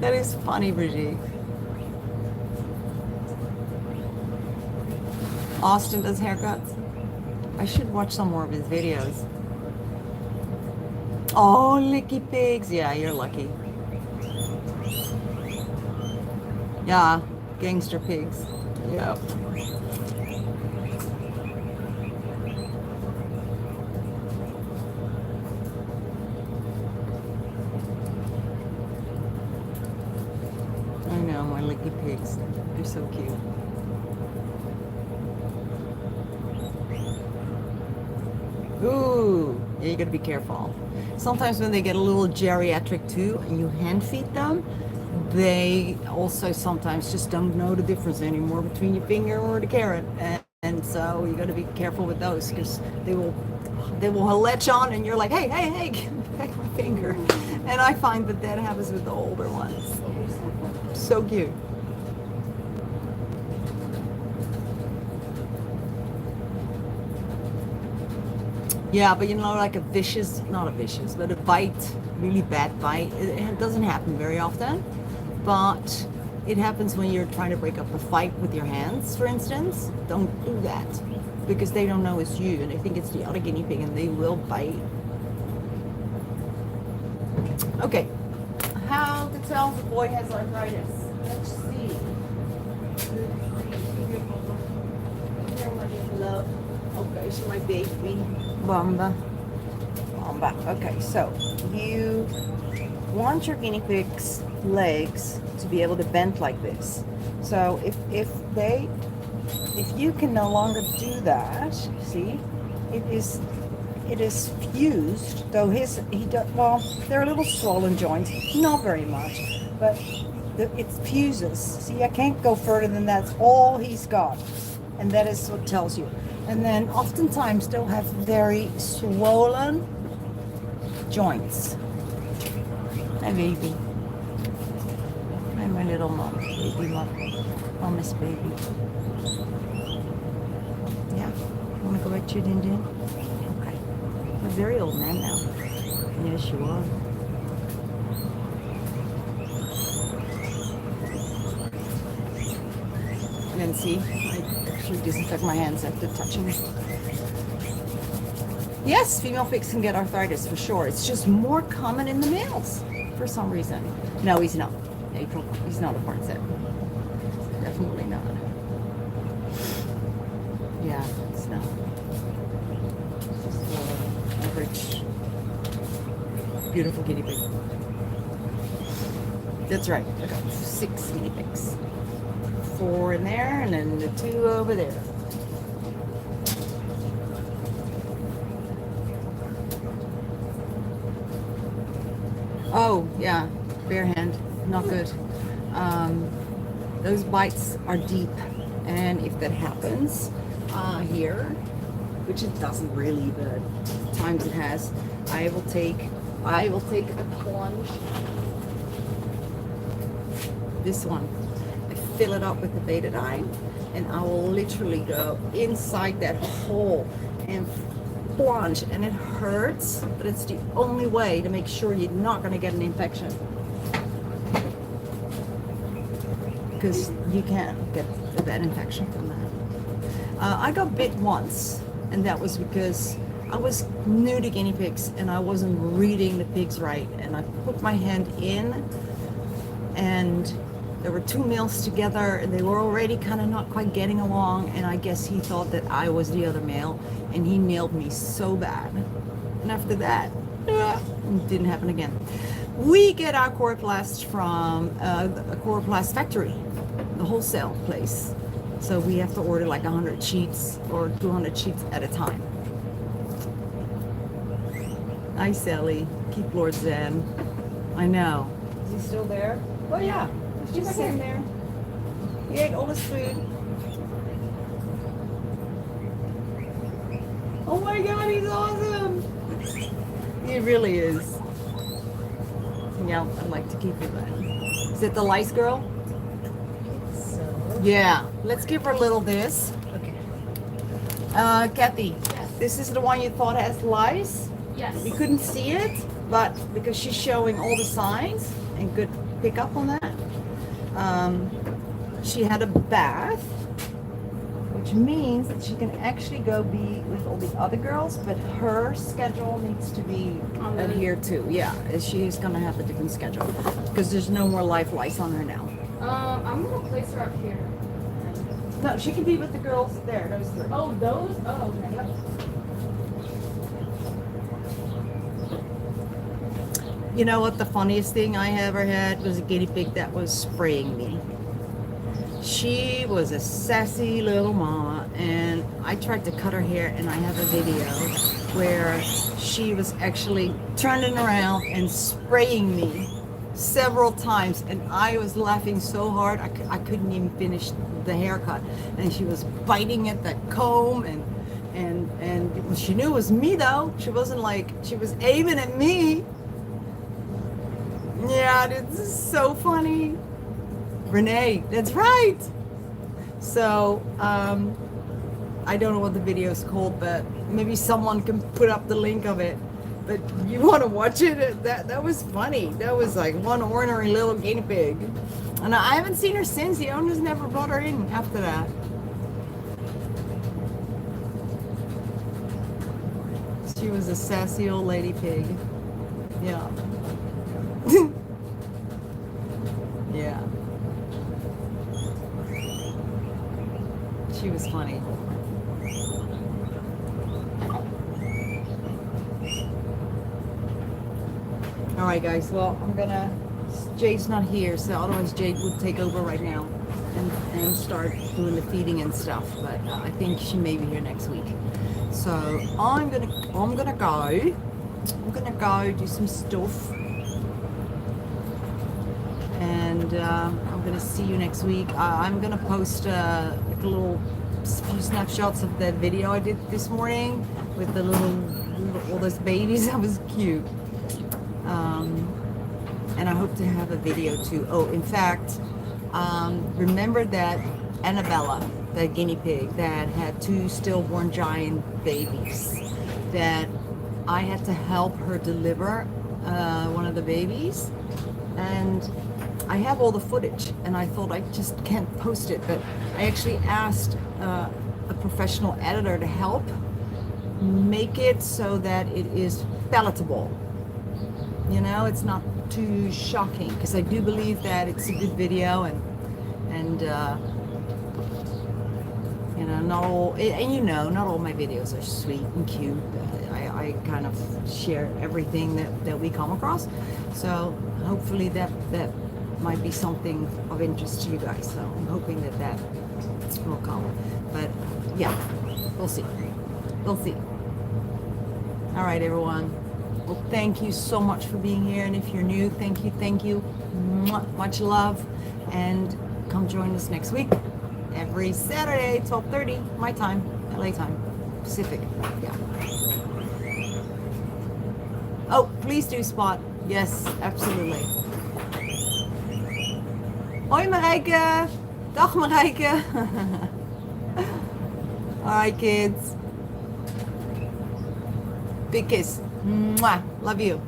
That is funny, Brigitte. Austin does haircuts. I should watch some more of his videos. Oh, licky pigs. Yeah, you're lucky. Yeah, gangster pigs. Yep. I know, my licky pigs. They're so cute. Ooh, yeah, you gotta be careful. Sometimes when they get a little geriatric too, and you hand feed them, they also sometimes just don't know the difference anymore between your finger or the carrot, and so you got to be careful with those because they will latch on, and you're like, hey, give back my finger. And I find that happens with the older ones. So cute. Yeah, but like but a bite, really bad bite, it doesn't happen very often. But it happens when you're trying to break up a fight with your hands, for instance. Don't do that because they don't know it's you and they think it's the other guinea pig and they will bite. Okay, how to tell if a boy has arthritis? Let's see. Love. Okay, so my baby. Bamba. Okay, so you want your guinea pig's legs to be able to bend like this. So if you can no longer do that, see, it is fused. Though they're a little swollen joints, not very much, but it fuses. See, I can't go further than that's all he's got, and that is what tells you. And then oftentimes they'll have very swollen joints. Hi, baby. Hi, my little mom, baby mama's baby. Yeah, you want to go back to your din-din? Okay. You're a very old man now. Yes, you are. And then see, I actually disinfect my hands after touching it. Yes, female pigs can get arthritis for sure. It's just more common in the males for some reason. No, he's not. April, he's not a part set. Definitely not. Yeah, it's not. It's just an average, beautiful guinea pig. That's right. I got 6 guinea pigs. 4 in there, and then the 2 over there. Oh, yeah, bare hand, not good. those bites are deep, and if that happens here, which it doesn't really, but times it has, I will take a plunge. This one, I fill it up with the betadine, and I will literally go inside that hole and plunge, and it hurts, but it's the only way to make sure you're not going to get an infection, because you can't get a bad infection from that. I got bit once, and that was because I was new to guinea pigs and I wasn't reading the pigs right, and I put my hand in, and there were two males together, and they were already kind of not quite getting along, and I guess he thought that I was the other male, and he nailed me so bad. And after that, it didn't happen again. We get our chloroplast from a chloroplast factory, the wholesale place. So we have to order like 100 sheets or 200 sheets at a time. Hi, Sally. Keep Lord Zen. I know. Is he still there? Oh, yeah. He's just sitting there. He ate all his food. Oh my God, he's awesome. He really is. Yeah, I'd like to keep him then. Is it the lice girl? Yeah. Let's give her a little this. Okay. Kathy, Yes. this is the one you thought has lice? Yes. We couldn't see it, but because she's showing all the signs and good pick up on that. She had a bath, which means that she can actually go be with all the other girls, but her schedule needs to be adhered to. Yeah, she is going to have a different schedule because there's no more live lice on her now. I'm gonna place her up here. No, she can be with the girls there, those three. Oh, those? Oh, okay. Yep. You know what the funniest thing I ever had was a guinea pig that was spraying me. She was a sassy little mama, and I tried to cut her hair, and I have a video where she was actually turning around and spraying me several times, and I was laughing so hard I couldn't even finish the haircut, and she was biting at the comb, and she knew it was me though. She wasn't like, she was aiming at me. Yeah, this is so funny. Renee, that's right. So I don't know what the video is called, but maybe someone can put up the link of it. But you want to watch it? That was funny. That was like one ornery little guinea pig. And I haven't seen her since. The owners never brought her in after that. She was a sassy old lady pig. Yeah. Yeah. She was funny. All right, guys. Well, Jade's not here, so otherwise Jade would take over right now and start doing the feeding and stuff. But I think she may be here next week. So I'm gonna go do some stuff, and I'm gonna see you next week. I'm gonna post like a little few snapshots of that video I did this morning with the all those babies. That was cute. And I hope to have a video too. Oh, in fact, remember that Annabella, the guinea pig that had two stillborn giant babies, that I had to help her deliver one of the babies, and I have all the footage, and I thought I just can't post it, but I actually asked a professional editor to help make it so that it is palatable. You know, it's not too shocking, because I do believe that it's a good video, and you know, not all, and you know, not all my videos are sweet and cute. I kind of share everything that we come across, so hopefully that might be something of interest to you guys. So I'm hoping that will come, but yeah, we'll see. All right, everyone. Well, thank you so much for being here, and if you're new, thank you. Much love, and come join us next week. Every Saturday, 12:30, my time, LA time, Pacific. Yeah. Oh, please do spot. Yes, absolutely. Hoi Marijke. Dag Marijke. Alright kids. Big kiss. Mwah. Love you.